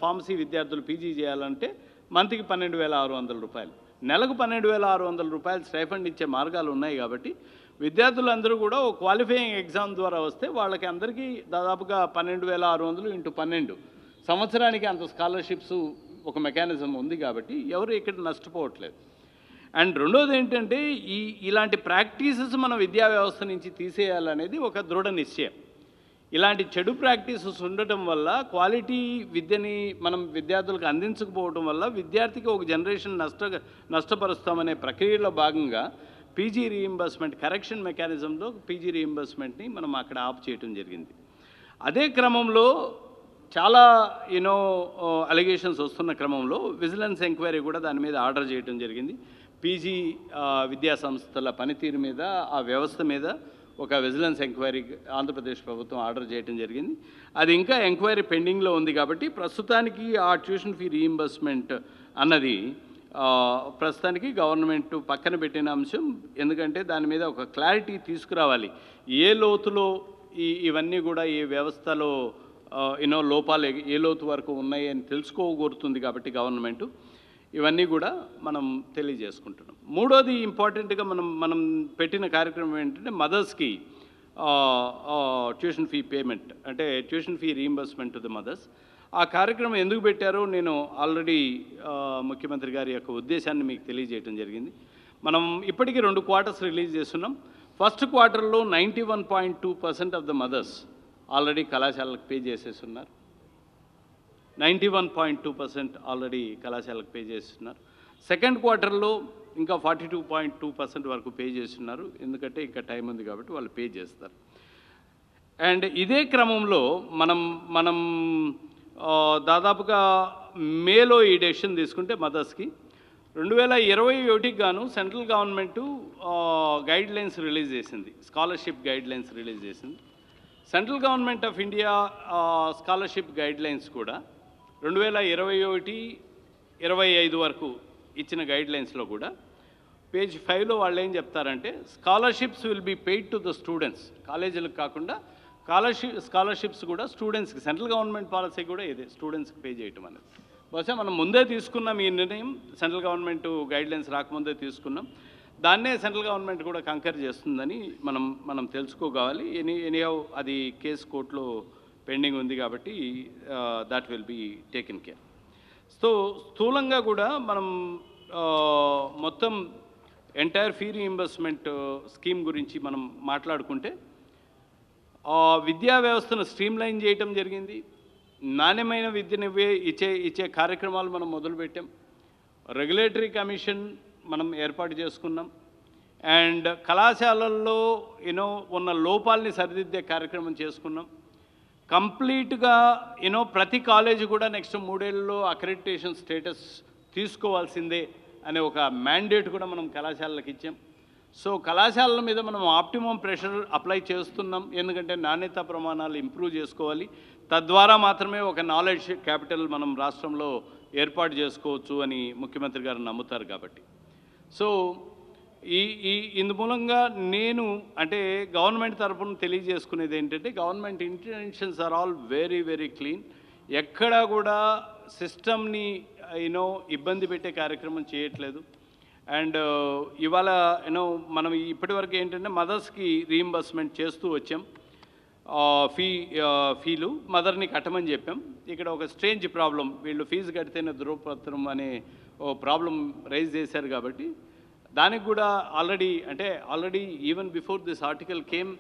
ఫార్మసీ విద్యార్థులు పీజీ చేయాలంటే మంత్కి 12,600 రూపాయలు, నెలకు 12,600 రూపాయలు స్టైఫండ్ ఇచ్చే మార్గాలు ఉన్నాయి. కాబట్టి విద్యార్థులందరూ కూడా ఒక క్వాలిఫైయింగ్ ఎగ్జామ్ ద్వారా వస్తే వాళ్ళకి అందరికీ దాదాపుగా 12,600 × 12 సంవత్సరానికి అంత స్కాలర్షిప్స్ ఒక మెకానిజం ఉంది. కాబట్టి ఎవరు ఇక్కడ నష్టపోవట్లేదు. అండ్ రెండోది ఏంటంటే ఇలాంటి ప్రాక్టీసెస్ మన విద్యా వ్యవస్థ నుంచి తీసేయాలనేది ఒక దృఢ నిశ్చయం. ఇలాంటి చెడు ప్రాక్టీసెస్ ఉండటం వల్ల క్వాలిటీ విద్యని మనం విద్యార్థులకు అందించకపోవడం వల్ల విద్యార్థికి ఒక జనరేషన్ నష్టపరుస్తామనే ప్రక్రియలో భాగంగా పీజీ రీయింబర్స్మెంట్ కరెక్షన్ మెకానిజంలో పీజీ రీయింబర్స్మెంట్ని మనం అక్కడ ఆఫ్ చేయడం జరిగింది. అదే క్రమంలో చాలా అలిగేషన్స్ వస్తున్న క్రమంలో విజిలెన్స్ ఎంక్వైరీ కూడా దాని మీద ఆర్డర్ చేయడం జరిగింది. పీజీ విద్యా సంస్థల పనితీరు మీద, ఆ వ్యవస్థ మీద ఒక విజిలెన్స్ ఎంక్వైరీ ఆంధ్రప్రదేశ్ ప్రభుత్వం ఆర్డర్ చేయడం జరిగింది. అది ఇంకా ఎంక్వైరీ పెండింగ్లో ఉంది. కాబట్టి ప్రస్తుతానికి ఆ ట్యూషన్ ఫీ రీయింబర్స్మెంట్ అన్నది ప్రస్తుతానికి గవర్నమెంట్ పక్కన పెట్టిన అంశం. ఎందుకంటే దాని మీద ఒక క్లారిటీ తీసుకురావాలి. ఏ లోతులో ఇవన్నీ కూడా ఈ వ్యవస్థలో లోపాలు ఏ లోతు వరకు ఉన్నాయి అని తెలుసుకోగోరుతుంది. కాబట్టి గవర్నమెంటు ఇవన్నీ కూడా మనం తెలియజేసుకుంటున్నాం. మూడోది ఇంపార్టెంట్గా మనం పెట్టిన కార్యక్రమం ఏంటంటే మదర్స్కి ట్యూషన్ ఫీ పేమెంట్, అంటే tuition fee reimbursement to the mothers. ఆ కార్యక్రమం ఎందుకు పెట్టారో నేను ఆల్రెడీ ముఖ్యమంత్రి గారి యొక్క ఉద్దేశాన్ని మీకు తెలియజేయడం జరిగింది. మనం ఇప్పటికీ 2 క్వార్టర్స్ రిలీజ్ చేస్తున్నాం. ఫస్ట్ క్వార్టర్లో 91.2% ఆఫ్ ద మదర్స్ ఆల్రెడీ కళాశాలకు పే చేసేస్తున్నారు. 91.2% ఆల్రెడీ కళాశాలకు పే చేస్తున్నారు. సెకండ్ క్వార్టర్లో ఇంకా 42.2% వరకు పే చేస్తున్నారు. ఎందుకంటే ఇంకా టైం ఉంది కాబట్టి వాళ్ళు పే చేస్తారు. అండ్ ఇదే క్రమంలో మనం దాదాపుగా మేలో ఈ డెసిషన్ తీసుకుంటే మదర్స్కి 2021కి గాను సెంట్రల్ గవర్నమెంటు గైడ్లైన్స్ రిలీజ్ చేసింది, స్కాలర్షిప్ గైడ్లైన్స్ రిలీజ్ చేసింది. Central government of India scholarship guidelines కూడా 2021-25 వరకు ఇచ్చిన గైడ్లైన్స్లో కూడా పేజ్ 5లో వాళ్ళు ఏం చెప్తారంటే scholarships will be paid to the students. కాలేజీలకు కాకుండా స్కాలర్షిప్స్ కూడా స్టూడెంట్స్కి, సెంట్రల్ గవర్నమెంట్ పాలసీ కూడా ఇదే, స్టూడెంట్స్కి పే చేయటం అనేది. బహుశా మనం ముందే తీసుకున్నాం ఈ నిర్ణయం, సెంట్రల్ గవర్నమెంట్ గైడ్లైన్స్ రాకముందే తీసుకున్నాం. దాన్నే సెంట్రల్ గవర్నమెంట్ కూడా కంకర్ చేస్తుందని మనం తెలుసుకోవాలి. ఎనీహౌ అది కేసు కోర్టులో పెండింగ్ ఉంది కాబట్టి that will be taken care. So స్థూలంగా కూడా మనం మొత్తం ఎంటైర్ ఫీ రీయింబర్స్మెంట్ స్కీమ్ గురించి మనం మాట్లాడుకుంటే విద్యా వ్యవస్థను స్ట్రీమ్లైన్ చేయటం జరిగింది. నాణ్యమైన విద్యను ఇచ్చే కార్యక్రమాలు మనం మొదలుపెట్టాం. రెగ్యులేటరీ కమిషన్ మనం ఏర్పాటు చేసుకున్నాం. అండ్ కళాశాలల్లో ఉన్న లోపాలని సరిదిద్దే కార్యక్రమం చేసుకున్నాం. కంప్లీట్గా ప్రతి కాలేజీ కూడా నెక్స్ట్ 3 ఏళ్ళలో అక్రెడిటేషన్ స్టేటస్ తీసుకోవాల్సిందే అనే ఒక మ్యాండేట్ కూడా మనం కళాశాలలకు ఇచ్చాం. సో కళాశాలల మీద మనం ఆప్టిమం ప్రెషర్ అప్లై చేస్తున్నాం. ఎందుకంటే నాణ్యతా ప్రమాణాలు ఇంప్రూవ్ చేసుకోవాలి. తద్వారా మాత్రమే ఒక నాలెడ్జ్ క్యాపిటల్ మనం రాష్ట్రంలో ఏర్పాటు చేసుకోవచ్చు అని ముఖ్యమంత్రి గారు నమ్ముతారు కాబట్టి. సో ఇందు మూలంగా నేను అంటే గవర్నమెంట్ తరఫున తెలియజేసుకునేది ఏంటంటే, government intentions are all very very clean. ఎక్కడా కూడా సిస్టమ్ని ఇబ్బంది పెట్టే కార్యక్రమం చేయట్లేదు. అండ్ ఇవాళ మనం ఇప్పటివరకు ఏంటంటే మదర్స్కి రీయింబర్స్మెంట్ చేస్తూ వచ్చాం. ఫీలు మదర్ని కట్టమని చెప్పాం. ఇక్కడ ఒక స్ట్రేంజ్ ప్రాబ్లం, వీళ్ళు ఫీజు కడితేనే ధృవపత్రం అనే ఓ ప్రాబ్లం రైజ్ చేశారు కాబట్టి దానికి కూడా already even before this article came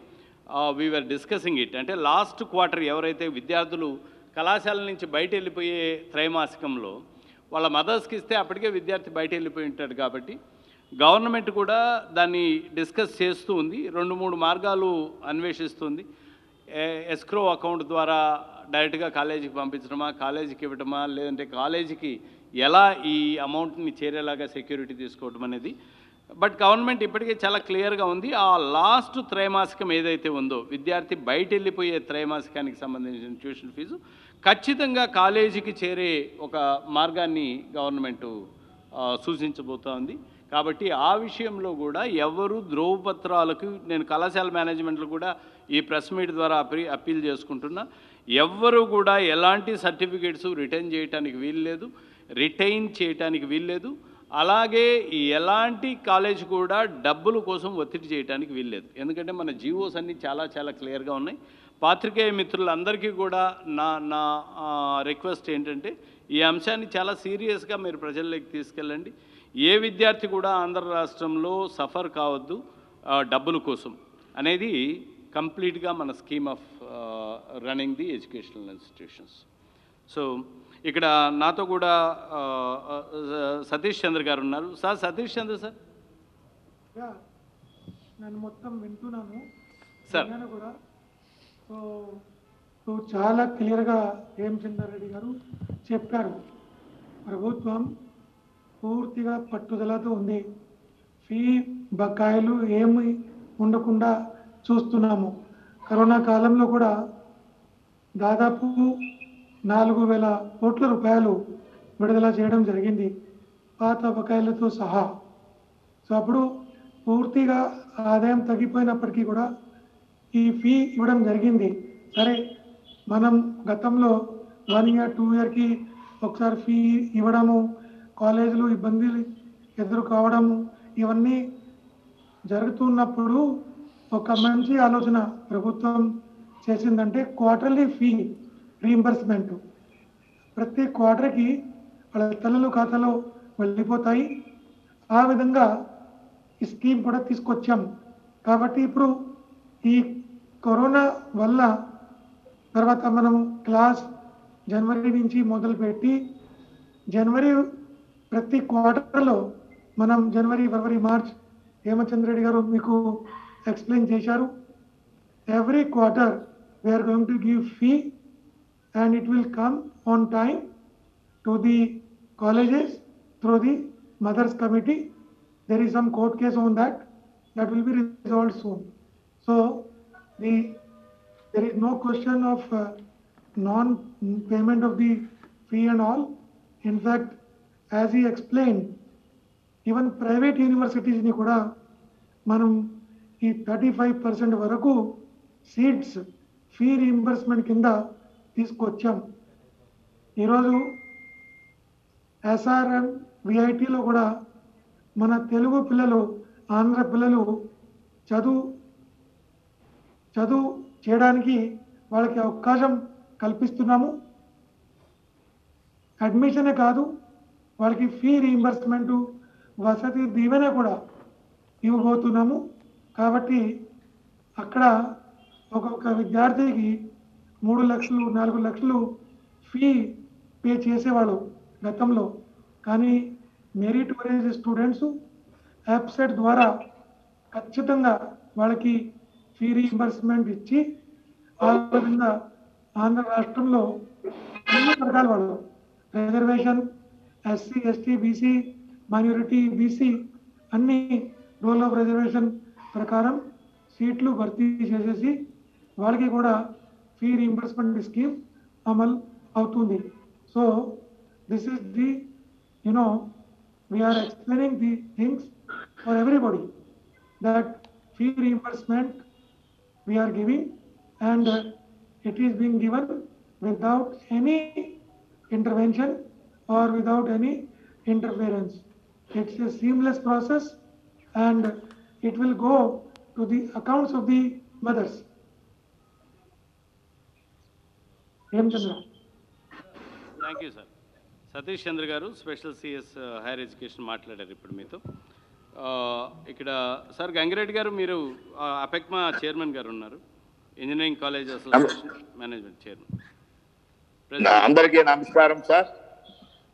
we're discussing it. అంటే లాస్ట్ క్వార్టర్ ఎవరైతే విద్యార్థులు కళాశాల నుంచి బయట వెళ్ళిపోయే త్రైమాసికంలో వాళ్ళ మదర్స్కి ఇస్తే అప్పటికే విద్యార్థి బయట వెళ్ళిపోయి ఉంటాడు కాబట్టి గవర్నమెంట్ కూడా దాన్ని డిస్కస్ చేస్తూ ఉంది. 2-3 మార్గాలు అన్వేషిస్తుంది. ఎస్క్రో అకౌంట్ ద్వారా డైరెక్ట్గా కాలేజీకి పంపించడమా, కాలేజీకి ఇవ్వటమా, లేదంటే కాలేజీకి ఎలా ఈ అమౌంట్ని చేరేలాగా సెక్యూరిటీ తీసుకోవడం అనేది. బట్ గవర్నమెంట్ ఇప్పటికే చాలా క్లియర్గా ఉంది. ఆ లాస్ట్ త్రైమాసికం ఏదైతే ఉందో విద్యార్థి బయట వెళ్ళిపోయే త్రైమాసికానికి సంబంధించిన ట్యూషన్ ఫీజు ఖచ్చితంగా కాలేజీకి చేరే ఒక మార్గాన్ని గవర్నమెంటు సూచించబోతోంది. కాబట్టి ఆ విషయంలో కూడా ఎవరు ధ్రువపత్రాలకు, నేను కళాశాల మేనేజ్మెంట్లు కూడా ఈ ప్రెస్ మీట్ ద్వారా అప్పీల్ చేసుకుంటున్నా, ఎవ్వరు కూడా ఎలాంటి సర్టిఫికేట్స్ రిటైన్ చేయటానికి వీల్లేదు. అలాగే ఎలాంటి కాలేజ్ కూడా డబ్బుల కోసం ఒత్తిడి చేయడానికి వీల్లేదు. ఎందుకంటే మన జీవోస్ అన్నీ చాలా క్లియర్గా ఉన్నాయి. పాత్రికేయ మిత్రులందరికీ కూడా నా రిక్వెస్ట్ ఏంటంటే, ఈ అంశాన్ని చాలా సీరియస్గా మీరు ప్రజల్లోకి తీసుకెళ్ళండి. ఏ విద్యార్థి కూడా ఆంధ్ర రాష్ట్రంలో సఫర్ కావద్దు డబ్బుల కోసం అనేది కంప్లీట్గా మన scheme of running the educational institutions. So ఇక్కడ నాతో కూడా సతీష్ చంద్ర గారు ఉన్నారు. సార్, సతీష్ చంద్ర సార్. నేను మొత్తం వింటున్నాను సార్ కూడా. సో చాలా క్లియర్గా హేమచంద్ర రెడ్డి గారు చెప్పారు. ప్రభుత్వం పూర్తిగా పట్టుదలతో ఉంది. ఫీ బకాయిలు ఏమి ఉండకుండా చూస్తున్నాము. కరోనా కాలంలో కూడా దాదాపు 4,000 కోట్ల రూపాయలు విడుదల చేయడం జరిగింది, పాత బకాయిలతో సహా. సో అప్పుడు పూర్తిగా ఆదాయం తగ్గిపోయినప్పటికీ కూడా ఈ ఫీ ఇవ్వడం జరిగింది. సరే, మనం గతంలో 1 year 2 yearకి ఒకసారి ఫీ ఇవ్వడము, కాలేజీలు ఇబ్బందులు ఎదుర్కోవడము, ఇవన్నీ జరుగుతున్నప్పుడు ఒక మంచి ఆలోచన ప్రభుత్వం చేసిందంటే క్వార్టర్లీ ఫీ రీయింబర్స్మెంట్. ప్రతి క్వార్టర్కి వాళ్ళ తల్లుల ఖాతాలో వెళ్ళిపోతాయి. ఆ విధంగా ఈ స్కీమ్ కూడా తీసుకొచ్చాం. కాబట్టి ఇప్పుడు ఈ కరోనా వల్ల తర్వాత మనం క్లాస్ జనవరి నుంచి మొదలుపెట్టి జనవరి ప్రతి క్వార్టర్లో మనం జనవరి, ఫిబ్రవరి, మార్చ్ హేమచంద్ర రెడ్డి గారు మీకు ఎక్స్ప్లెయిన్ చేశారు. Every quarter we're going to give fee and it will come on time to the colleges through the mothers committee. There is some court case on that will be resolved soon. So there is no question of non-payment of the fee and all. In fact, as he explained, even private universities ni kuda manam ee 35% varaku seats fee reimbursement kinda తీసుకొచ్చాం. ఈరోజు SRM విఐటిలో కూడా మన తెలుగు పిల్లలు, ఆంధ్ర పిల్లలు చదువు చేయడానికి వాళ్ళకి అవకాశం కల్పిస్తున్నాము. అడ్మిషనే కాదు, వాళ్ళకి ఫీ రీయింబర్స్మెంట్, వసతి దీవెన కూడా ఇవ్వబోతున్నాము. కాబట్టి అక్కడ ఒక్కొక్క విద్యార్థికి 3 లక్షలు 4 లక్షలు ఫీ పే చేసేవాళ్ళు గతంలో. కానీ మెరిటోరియస్ స్టూడెంట్స్ యాప్సెట్ ద్వారా ఖచ్చితంగా వాళ్ళకి ఫీ రీయింబర్స్మెంట్ ఇచ్చి ఆ విధంగా ఆంధ్ర రాష్ట్రంలో అన్ని వర్గాల వాళ్ళు, reservation, SC, ST, BC, minority, BC అన్ని రోల్ ఆఫ్ రిజర్వేషన్ ప్రకారం సీట్లు భర్తీ చేసేసి వాళ్ళకి కూడా ఫీ రీయింబర్స్మెంట్ స్కీమ్ అమలు అవుతుంది. So this is the we are explaining the things for everybody, that fee reimbursement we are giving, and it is being given without any intervention or without any interference. It's a seamless process and it will go to the accounts of the mothers. Thank you sir. Satish Chandra గారు, special CS higher education మాట్లాడారు ఇప్పుడు మీతో. ఇక్కడ sir Gangireddy గారు, మీరు అపెక్మా chairman గారు ఉన్నారు, engineering college association management chairman. అందరికీ నమస్కారం సార్.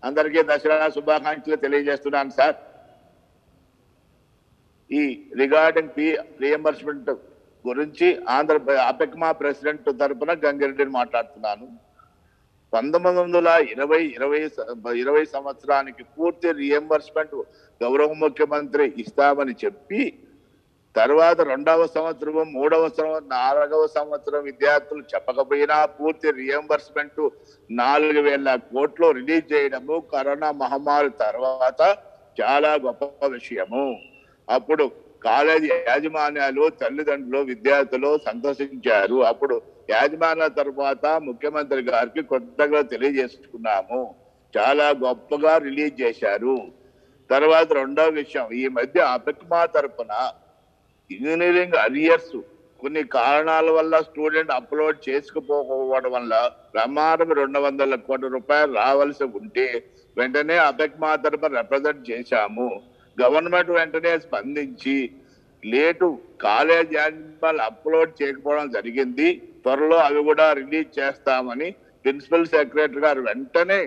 అందరికీ దసరా శుభాకాంక్షలు తెలియజేస్తున్నాను సార్. ఈ రిగార్డింగ్ ఫీ రియంబర్స్మెంట్ గురించి అపెక్మా ప్రెసిడెంట్ తరఫున గంగిరెడ్డిని మాట్లాడుతున్నాను. 1920 సంవత్సరానికి పూర్తి రియంబర్స్మెంట్ గౌరవ ముఖ్యమంత్రి ఇస్తామని చెప్పి, తర్వాత 2వ సంవత్సరం, 3వ సంవత్సరం, 4వ సంవత్సరం విద్యార్థులు చెప్పకపోయినా పూర్తి రియంబర్స్మెంట్ 4,000 కోట్లు రిలీజ్ చేయడము కరోనా మహమ్మారి తర్వాత చాలా గొప్ప విషయము. అప్పుడు కాలేజీ యాజమాన్యాలు, తల్లిదండ్రులు, విద్యార్థులు సంతోషించారు. అప్పుడు యాజమాన్యాల తర్వాత ముఖ్యమంత్రి గారికి కొత్తగా తెలియజేసుకున్నాము. చాలా గొప్పగా రిలీజ్ చేశారు. తర్వాత 2వ విషయం, ఈ మధ్య అపెక్మా తరఫున ఇంజనీరింగ్ అరియర్స్ కొన్ని కారణాల వల్ల స్టూడెంట్ అప్లోడ్ చేసుకుపోకపోవడం వల్ల ప్రమాణం 200 కోట్ల రూపాయలు రావాల్సి ఉంటే వెంటనే అపెక్మా తరఫున రిప్రజెంట్ చేశాము. గవర్నమెంట్ వెంటనే స్పందించి లేటు కాలేజ్ యాజమాన్యాలు అప్లోడ్ చేయకపోవడం జరిగింది. త్వరలో అవి కూడా రిలీజ్ చేస్తామని ప్రిన్సిపల్ సెక్రటరీ గారు వెంటనే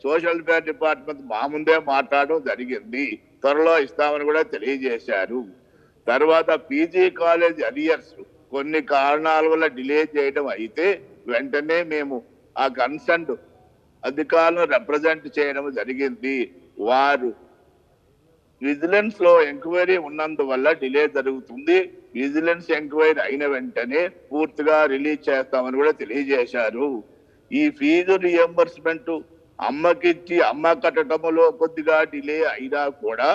సోషల్ వెల్ఫేర్ డిపార్ట్మెంట్ మా ముందే మాట్లాడడం జరిగింది. త్వరలో ఇస్తామని కూడా తెలియజేశారు. తర్వాత పీజీ కాలేజ్ అరియర్స్ కొన్ని కారణాల వల్ల డిలే చేయడం అయితే వెంటనే మేము ఆ కన్సర్న్ అధికారులను రిప్రజెంట్ చేయడం జరిగింది. వారు విజిలెన్స్ లో ఎంక్వైరీ ఉన్నందువల్ల డిలే జరుగుతుంది. విజిలెన్స్ ఎంక్వైరీ అయిన వెంటనే పూర్తిగా రిలీజ్ చేస్తామని కూడా తెలియజేశారు. ఈ ఫీజు రియంబర్స్మెంట్ అమ్మకిచ్చి అమ్మ కట్టడంలో కొద్దిగా డిలే అయినా కూడా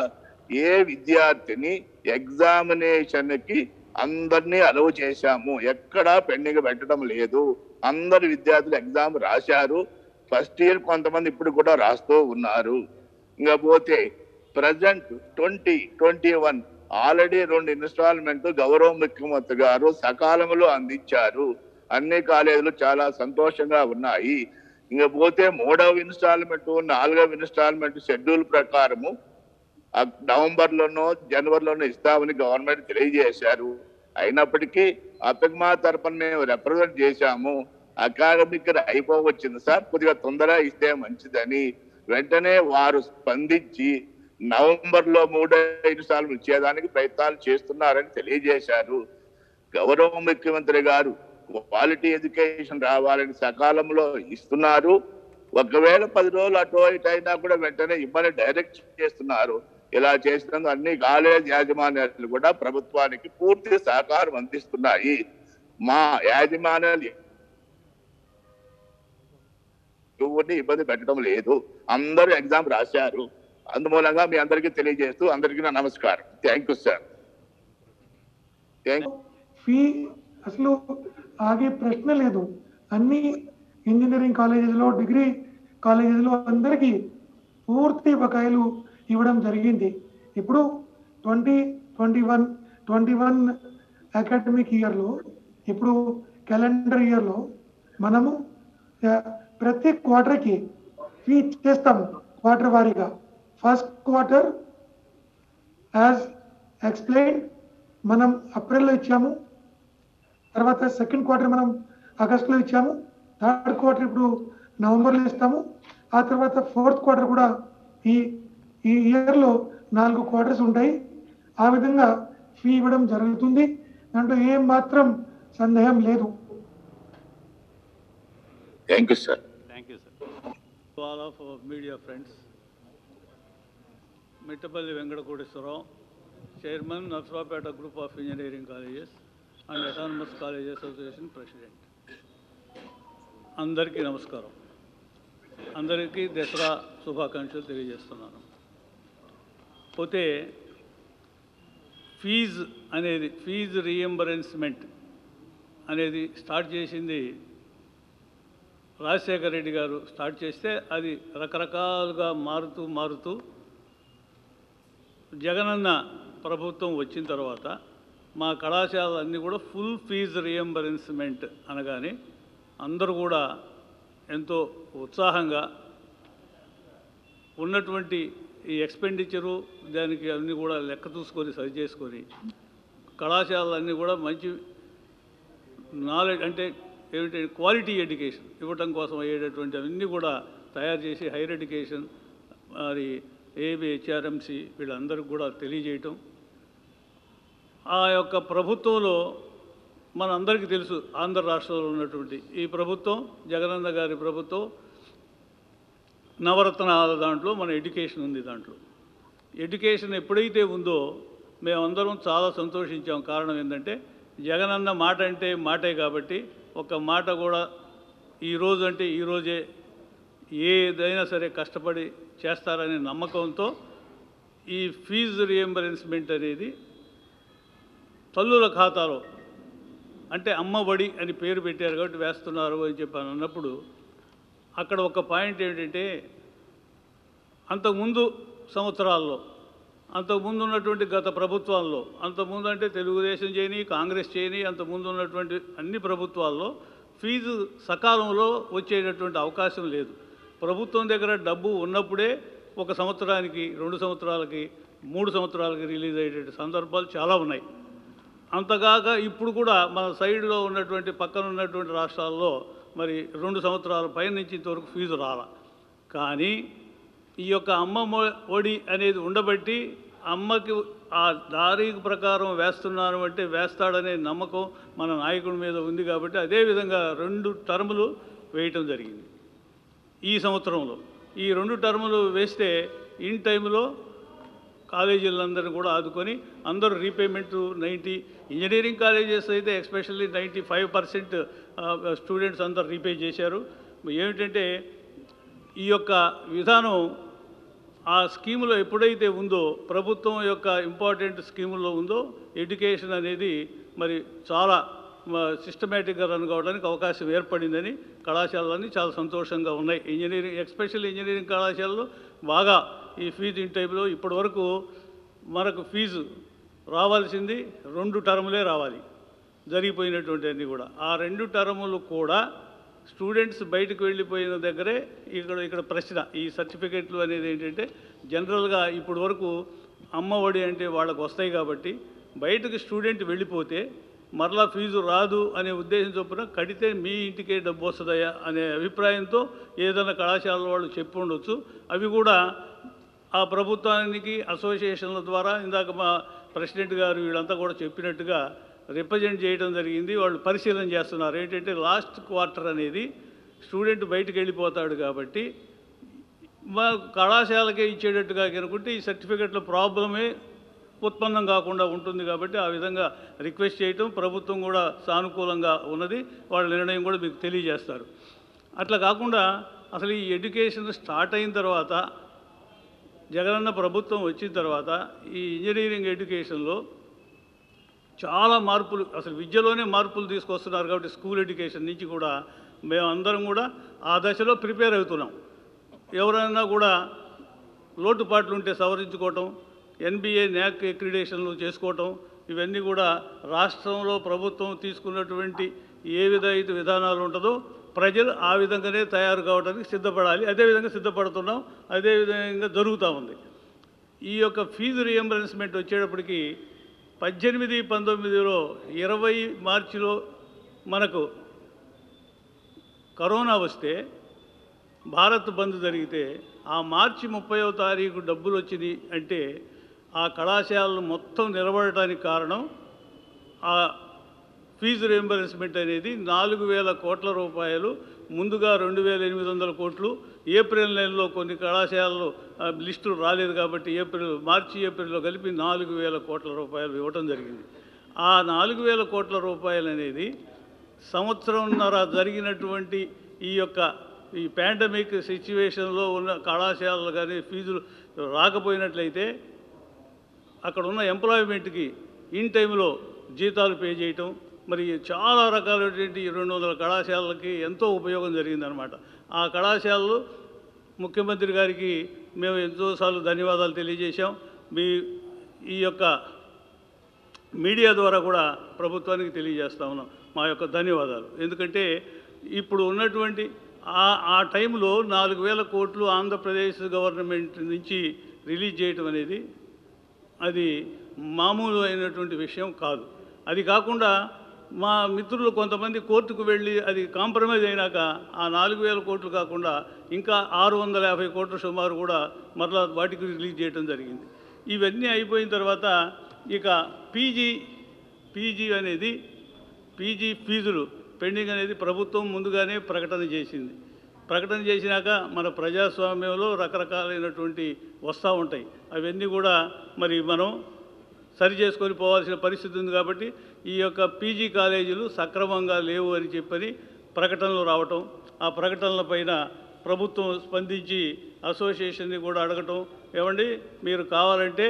ఏ విద్యార్థిని ఎగ్జామినేషన్ కి అందరినీ అలౌ చేశాము, ఎక్కడా పెండింగ్ పెట్టడం లేదు. అందరు విద్యార్థులు ఎగ్జామ్ రాశారు. ఫస్ట్ ఇయర్ కొంతమంది ఇప్పుడు కూడా రాస్తూ ఉన్నారు. ఇంకా పోతే ప్రజెంట్ 2021 ఆల్రెడీ 2 ఇన్స్టాల్మెంట్ గౌరవ ముఖ్యమంత్రి గారు సకాలంలో అందించారు. అన్ని కాలేజీలు చాలా సంతోషంగా ఉన్నాయి. ఇంకా పోతే 3వ ఇన్స్టాల్మెంట్ 4వ ఇన్స్టాల్మెంట్ షెడ్యూల్ ప్రకారము నవంబర్లోనో జనవరిలోనో ఇస్తామని గవర్నమెంట్ తెలియజేశారు. అయినప్పటికీ అపెక్మా తరఫున మేము రిప్రజెంట్ చేశాము. అకాడమిక్ అయిపోవచ్చింది సార్, కొద్దిగా తొందరగా ఇస్తే మంచిదని వెంటనే వారు స్పందించి నవంబర్లో 3వ ఇన్స్టాల్మెంట్ ఇచ్చేదానికి ప్రయత్నాలు చేస్తున్నారని తెలియజేశారు. గౌరవ ముఖ్యమంత్రి గారు క్వాలిటీ ఎడ్యుకేషన్ రావాలని సకాలంలో ఇస్తున్నారు. ఒకవేళ 10 రోజులు అటో ఇటు అయినా కూడా వెంటనే ఇమ్మని డైరెక్ట్ చేస్తున్నారు. ఇలా చేసినందుకు అన్ని కాలేజ్ యాజమాన్యాలు కూడా ప్రభుత్వానికి పూర్తి సహకారం అందిస్తున్నాయి. మా యాజమాన్యాలు ఎవరిని ఇబ్బంది పెట్టడం లేదు. అందరూ ఎగ్జామ్ రాశారు. అందుమూలంగా మీ అందరికీ తెలియజేస్తూ అందరికీ నా నమస్కారం. Thank you sir. ఫీ అసలు ఆగే ప్రశ్న లేదు. అన్ని ఇంజనీరింగ్ కాలేజీలో, డిగ్రీ కాలేజీలో అందరికీ పూర్తి బకాయిలు ఇవ్వడం జరిగింది. ఇప్పుడు 2021 అకాడమిక్ ఇయర్లో, ఇప్పుడు క్యాలెండర్ ఇయర్లో మనము ప్రతి క్వార్టర్కి ఫీ చేస్తాము క్వార్టర్ వారీగా. ఫస్ట్ క్వార్టర్ యాజ్ ఎక్స్ప్లెయిన్ మనం ఏప్రిల్లో ఇచ్చాము, తర్వాత సెకండ్ క్వార్టర్ మనం ఆగస్టులో ఇచ్చాము, థర్డ్ క్వార్టర్ ఇప్పుడు నవంబర్లో ఇస్తాము. ఆ తర్వాత ఫోర్త్ క్వార్టర్ కూడా ఈ ఇయర్లో 4 క్వార్టర్స్ ఉంటాయి. ఆ విధంగా ఫీ ఇవ్వడం జరుగుతుంది. దాంట్లో ఏం మాత్రం సందేహం లేదు. Thank you sir. Thank you sir. To all of our media friends, Mittapalli Venkatakodeswarao, Chairman, Narsapeta Group of Engineering Colleges and Autonomous College Association President. అందరికీ నమస్కారం. అందరికీ దసరా శుభాకాంక్షలు తెలియజేస్తున్నాను. పోతే ఫీజు రీఎంబర్స్మెంట్ అనేది స్టార్ట్ చేసింది రాజశేఖర రెడ్డి గారు స్టార్ట్ చేస్తే అది రకరకాలుగా మారుతూ జగనన్న ప్రభుత్వం వచ్చిన తర్వాత మా కళాశాలన్నీ కూడా ఫుల్ ఫీజు రీఎంబర్స్మెంట్ అనగానే అందరూ కూడా ఎంతో ఉత్సాహంగా ఉన్నటువంటి ఈ ఎక్స్పెండిచరు దానికి అన్నీ కూడా లెక్క చూసుకొని సరి చేసుకొని కళాశాలన్నీ కూడా మంచి నాలెడ్జ్ అంటే ఏమిటి క్వాలిటీ ఎడ్యుకేషన్ ఇవ్వటం కోసం అయ్యేటటువంటి అవన్నీ కూడా తయారు చేసి హైయర్ ఎడ్యుకేషన్ మరి ఏబి హెచ్ఆర్ఎంసి వీళ్ళందరికీ కూడా తెలియజేయటం. ఆ యొక్క ప్రభుత్వంలో మనందరికీ తెలుసు ఆంధ్ర రాష్ట్రంలో ఉన్నటువంటి ఈ ప్రభుత్వం జగనన్న గారి ప్రభుత్వం నవరత్నాల దాంట్లో మన ఎడ్యుకేషన్ ఉంది. దాంట్లో ఎడ్యుకేషన్ ఎప్పుడైతే ఉందో మేమందరం చాలా సంతోషించాం. కారణం ఏంటంటే జగనన్న మాట అంటే మాటే కాబట్టి ఒక మాట కూడా ఈరోజు అంటే ఈరోజే ఏదైనా సరే కష్టపడి చేస్తారనే నమ్మకంతో ఈ ఫీజు రీఎంబర్స్మెంట్ అనేది తల్లుల ఖాతాలో అంటే అమ్మ ఒడి అని పేరు పెట్టారు కాబట్టి వేస్తున్నారు అని చెప్పాను అన్నప్పుడు అక్కడ ఒక పాయింట్ ఏంటంటే అంతకుముందు సంవత్సరాల్లో అంతకుముందు ఉన్నటువంటి గత ప్రభుత్వాల్లో అంతకుముందు అంటే తెలుగుదేశం చేయని కాంగ్రెస్ చేయని అంతకుముందు ఉన్నటువంటి అన్ని ప్రభుత్వాల్లో ఫీజు సకాలంలో వచ్చేటటువంటి అవకాశం లేదు. ప్రభుత్వం దగ్గర డబ్బు ఉన్నప్పుడే 1 సంవత్సరానికి 2 సంవత్సరాలకి 3 సంవత్సరాలకి రిలీజ్ అయ్యేటువంటి సందర్భాలు చాలా ఉన్నాయి. అంతగాక ఇప్పుడు కూడా మన సైడ్లో ఉన్నటువంటి పక్కన ఉన్నటువంటి రాష్ట్రాల్లో మరి 2 సంవత్సరాల పైన నుంచి ఇంతవరకు ఫీజు రాల. కానీ ఈ యొక్క అమ్మ ఒడి అనేది ఉండబట్టి అమ్మకి ఆ దారి ప్రకారం వేస్తున్నాను అంటే వేస్తాడనే నమ్మకం మన నాయకుడి మీద ఉంది కాబట్టి అదేవిధంగా 2 టర్ములు వేయటం జరిగింది ఈ సంవత్సరంలో. ఈ 2 టర్ములు వేస్తే ఇన్ టైంలో కాలేజీలందరినీ కూడా ఆదుకొని అందరూ రీపేమెంట్ 90 ఇంజనీరింగ్ కాలేజెస్ అయితే ఎస్పెషల్లీ 95% స్టూడెంట్స్ అందరూ రీపే చేశారు. ఏమిటంటే ఈ యొక్క విధానం ఆ స్కీములో ఎప్పుడైతే ఉందో ప్రభుత్వం యొక్క ఇంపార్టెంట్ స్కీముల్లో ఉందో ఎడ్యుకేషన్ అనేది మరి చాలా సిస్టమేటిక్గా రన్ కావడానికి అవకాశం ఏర్పడిందని కళాశాలన్నీ చాలా సంతోషంగా ఉన్నాయి. ఇంజనీరింగ్ ఎస్పెషల్లీ ఇంజనీరింగ్ కళాశాలలో బాగా ఈ ఫీజు ఇన్ టైంలో ఇప్పటి వరకు మనకు ఫీజు రావాల్సింది 2 టర్ములే రావాలి జరిగిపోయినటువంటి అన్నీ కూడా. ఆ 2 టర్ములు కూడా స్టూడెంట్స్ బయటకు వెళ్ళిపోయిన దగ్గరే ఇక్కడ ప్రశ్న ఈ సర్టిఫికెట్లు అనేది ఏంటంటే జనరల్గా ఇప్పటి వరకు అమ్మ ఒడి అంటే వాళ్ళకు వస్తాయి కాబట్టి బయటకు స్టూడెంట్ వెళ్ళిపోతే మరలా ఫీజు రాదు అనే ఉద్దేశం చొప్పున కడితే మీ ఇంటికే డబ్బు వస్తుందయా అనే అభిప్రాయంతో ఏదైనా కళాశాల వాళ్ళు చెప్పి ఉండొచ్చు. అవి కూడా ఆ ప్రభుత్వానికి అసోసియేషన్ల ద్వారా ఇందాక మా ప్రెసిడెంట్ గారు వీళ్ళంతా కూడా చెప్పినట్టుగా రిప్రజెంట్ చేయడం జరిగింది. వాళ్ళు పరిశీలన చేస్తున్నారు. ఏంటంటే లాస్ట్ క్వార్టర్ అనేది స్టూడెంట్ బయటకు వెళ్ళిపోతాడు కాబట్టి మా కళాశాలకే ఇచ్చేటట్టుగా కనుకుంటే ఈ సర్టిఫికెట్లో ప్రాబ్లమే ఉత్పన్నం కాకుండా ఉంటుంది కాబట్టి ఆ విధంగా రిక్వెస్ట్ చేయటం ప్రభుత్వం కూడా సానుకూలంగా ఉన్నది. వాళ్ళ నిర్ణయం కూడా మీకు తెలియజేస్తారు. అట్లా కాకుండా అసలు ఈ ఎడ్యుకేషన్ స్టార్ట్ అయిన తర్వాత జగనన్న ప్రభుత్వం వచ్చిన తర్వాత ఈ ఇంజనీరింగ్ ఎడ్యుకేషన్లో చాలా మార్పులు అసలు విద్యలోనే మార్పులు తీసుకొస్తున్నారు కాబట్టి స్కూల్ ఎడ్యుకేషన్ నుంచి కూడా మేమందరం కూడా ఆ దశలో ప్రిపేర్ అవుతున్నాం. ఎవరైనా కూడా లోటుపాట్లు ఉంటే సవరించుకోవటం, ఎన్బిఏ న్యాక్ అక్రిడేషన్లు చేసుకోవటం, ఇవన్నీ కూడా రాష్ట్రంలో ప్రభుత్వం తీసుకున్నటువంటి ఏ విధమైన విధానాలు ఉంటుందో ప్రజలు ఆ విధంగానే తయారు కావడానికి సిద్ధపడాలి. అదేవిధంగా సిద్ధపడుతున్నాం, అదేవిధంగా జరుగుతూ ఉంది. ఈ యొక్క ఫీజు రియంబర్స్మెంట్ వచ్చేటప్పటికి 18, 19లో 20 మార్చిలో మనకు కరోనా వస్తే భారత్ బంద్ జరిగితే ఆ మార్చి 30వ తారీఖు డబ్బులు వచ్చినాయి అంటే ఆ కళాశాలలు మొత్తం నిలబడటానికి కారణం ఆ ఫీజు రియంబర్స్మెంట్ అనేది 4,000 కోట్ల రూపాయలు. ముందుగా 2,800 కోట్లు ఏప్రిల్ నెలలో కొన్ని కళాశాలలు లిస్టులు రాలేదు కాబట్టి మార్చి ఏప్రిల్లో కలిపి 4,000 కోట్ల రూపాయలు ఇవ్వటం జరిగింది. ఆ 4,000 కోట్ల రూపాయలు అనేది సంవత్సరంన్నర జరిగినటువంటి ఈ పాండమిక్ సిచ్యువేషన్లో ఉన్న కళాశాలలు కానీ ఫీజులు రాకపోయినట్లయితే అక్కడ ఉన్న ఎంప్లాయ్మెంట్కి ఇన్ టైంలో జీతాలు పే చేయటం, మరి చాలా రకాలైనటువంటి 200 కళాశాలలకి ఎంతో ఉపయోగం జరిగిందనమాట. ఆ కళాశాలలు ముఖ్యమంత్రి గారికి మేము ఎంతోసార్లు ధన్యవాదాలు తెలియజేశాం. ఈ యొక్క మీడియా ద్వారా కూడా ప్రభుత్వానికి తెలియజేస్తా ఉన్నాం మా యొక్క ధన్యవాదాలు. ఎందుకంటే ఇప్పుడు ఉన్నటువంటి ఆ టైంలో 4,000 కోట్లు ఆంధ్రప్రదేశ్ గవర్నమెంట్ నుంచి రిలీజ్ చేయటం అనేది అది మామూలు అయినటువంటి విషయం కాదు. అది కాకుండా మా మిత్రులు కొంతమంది కోర్టుకు వెళ్ళి అది కాంప్రమైజ్ అయినాక ఆ 4,000 కోట్లు కాకుండా ఇంకా 650 కోట్ల సుమారు కూడా మరలా వాటికి రిలీజ్ చేయడం జరిగింది. ఇవన్నీ అయిపోయిన తర్వాత ఇక పీజీ అనేది పీజీ ఫీజులు పెండింగ్ అనేది ప్రభుత్వం ముందుగానే ప్రకటన చేసింది. ప్రకటన చేసినాక మన ప్రజాస్వామ్యంలో రకరకాలైనటువంటి వస్తూ ఉంటాయి. అవన్నీ కూడా మరి మనం సరి చేసుకొని పోవాల్సిన పరిస్థితి ఉంది. కాబట్టి ఈ యొక్క పీజీ కాలేజీలు సక్రమంగా లేవు అని చెప్పని ప్రకటనలు రావటం, ఆ ప్రకటనల పైన ప్రభుత్వం స్పందించి అసోసియేషన్ని కూడా అడగటం, ఏమండి మీరు కావాలంటే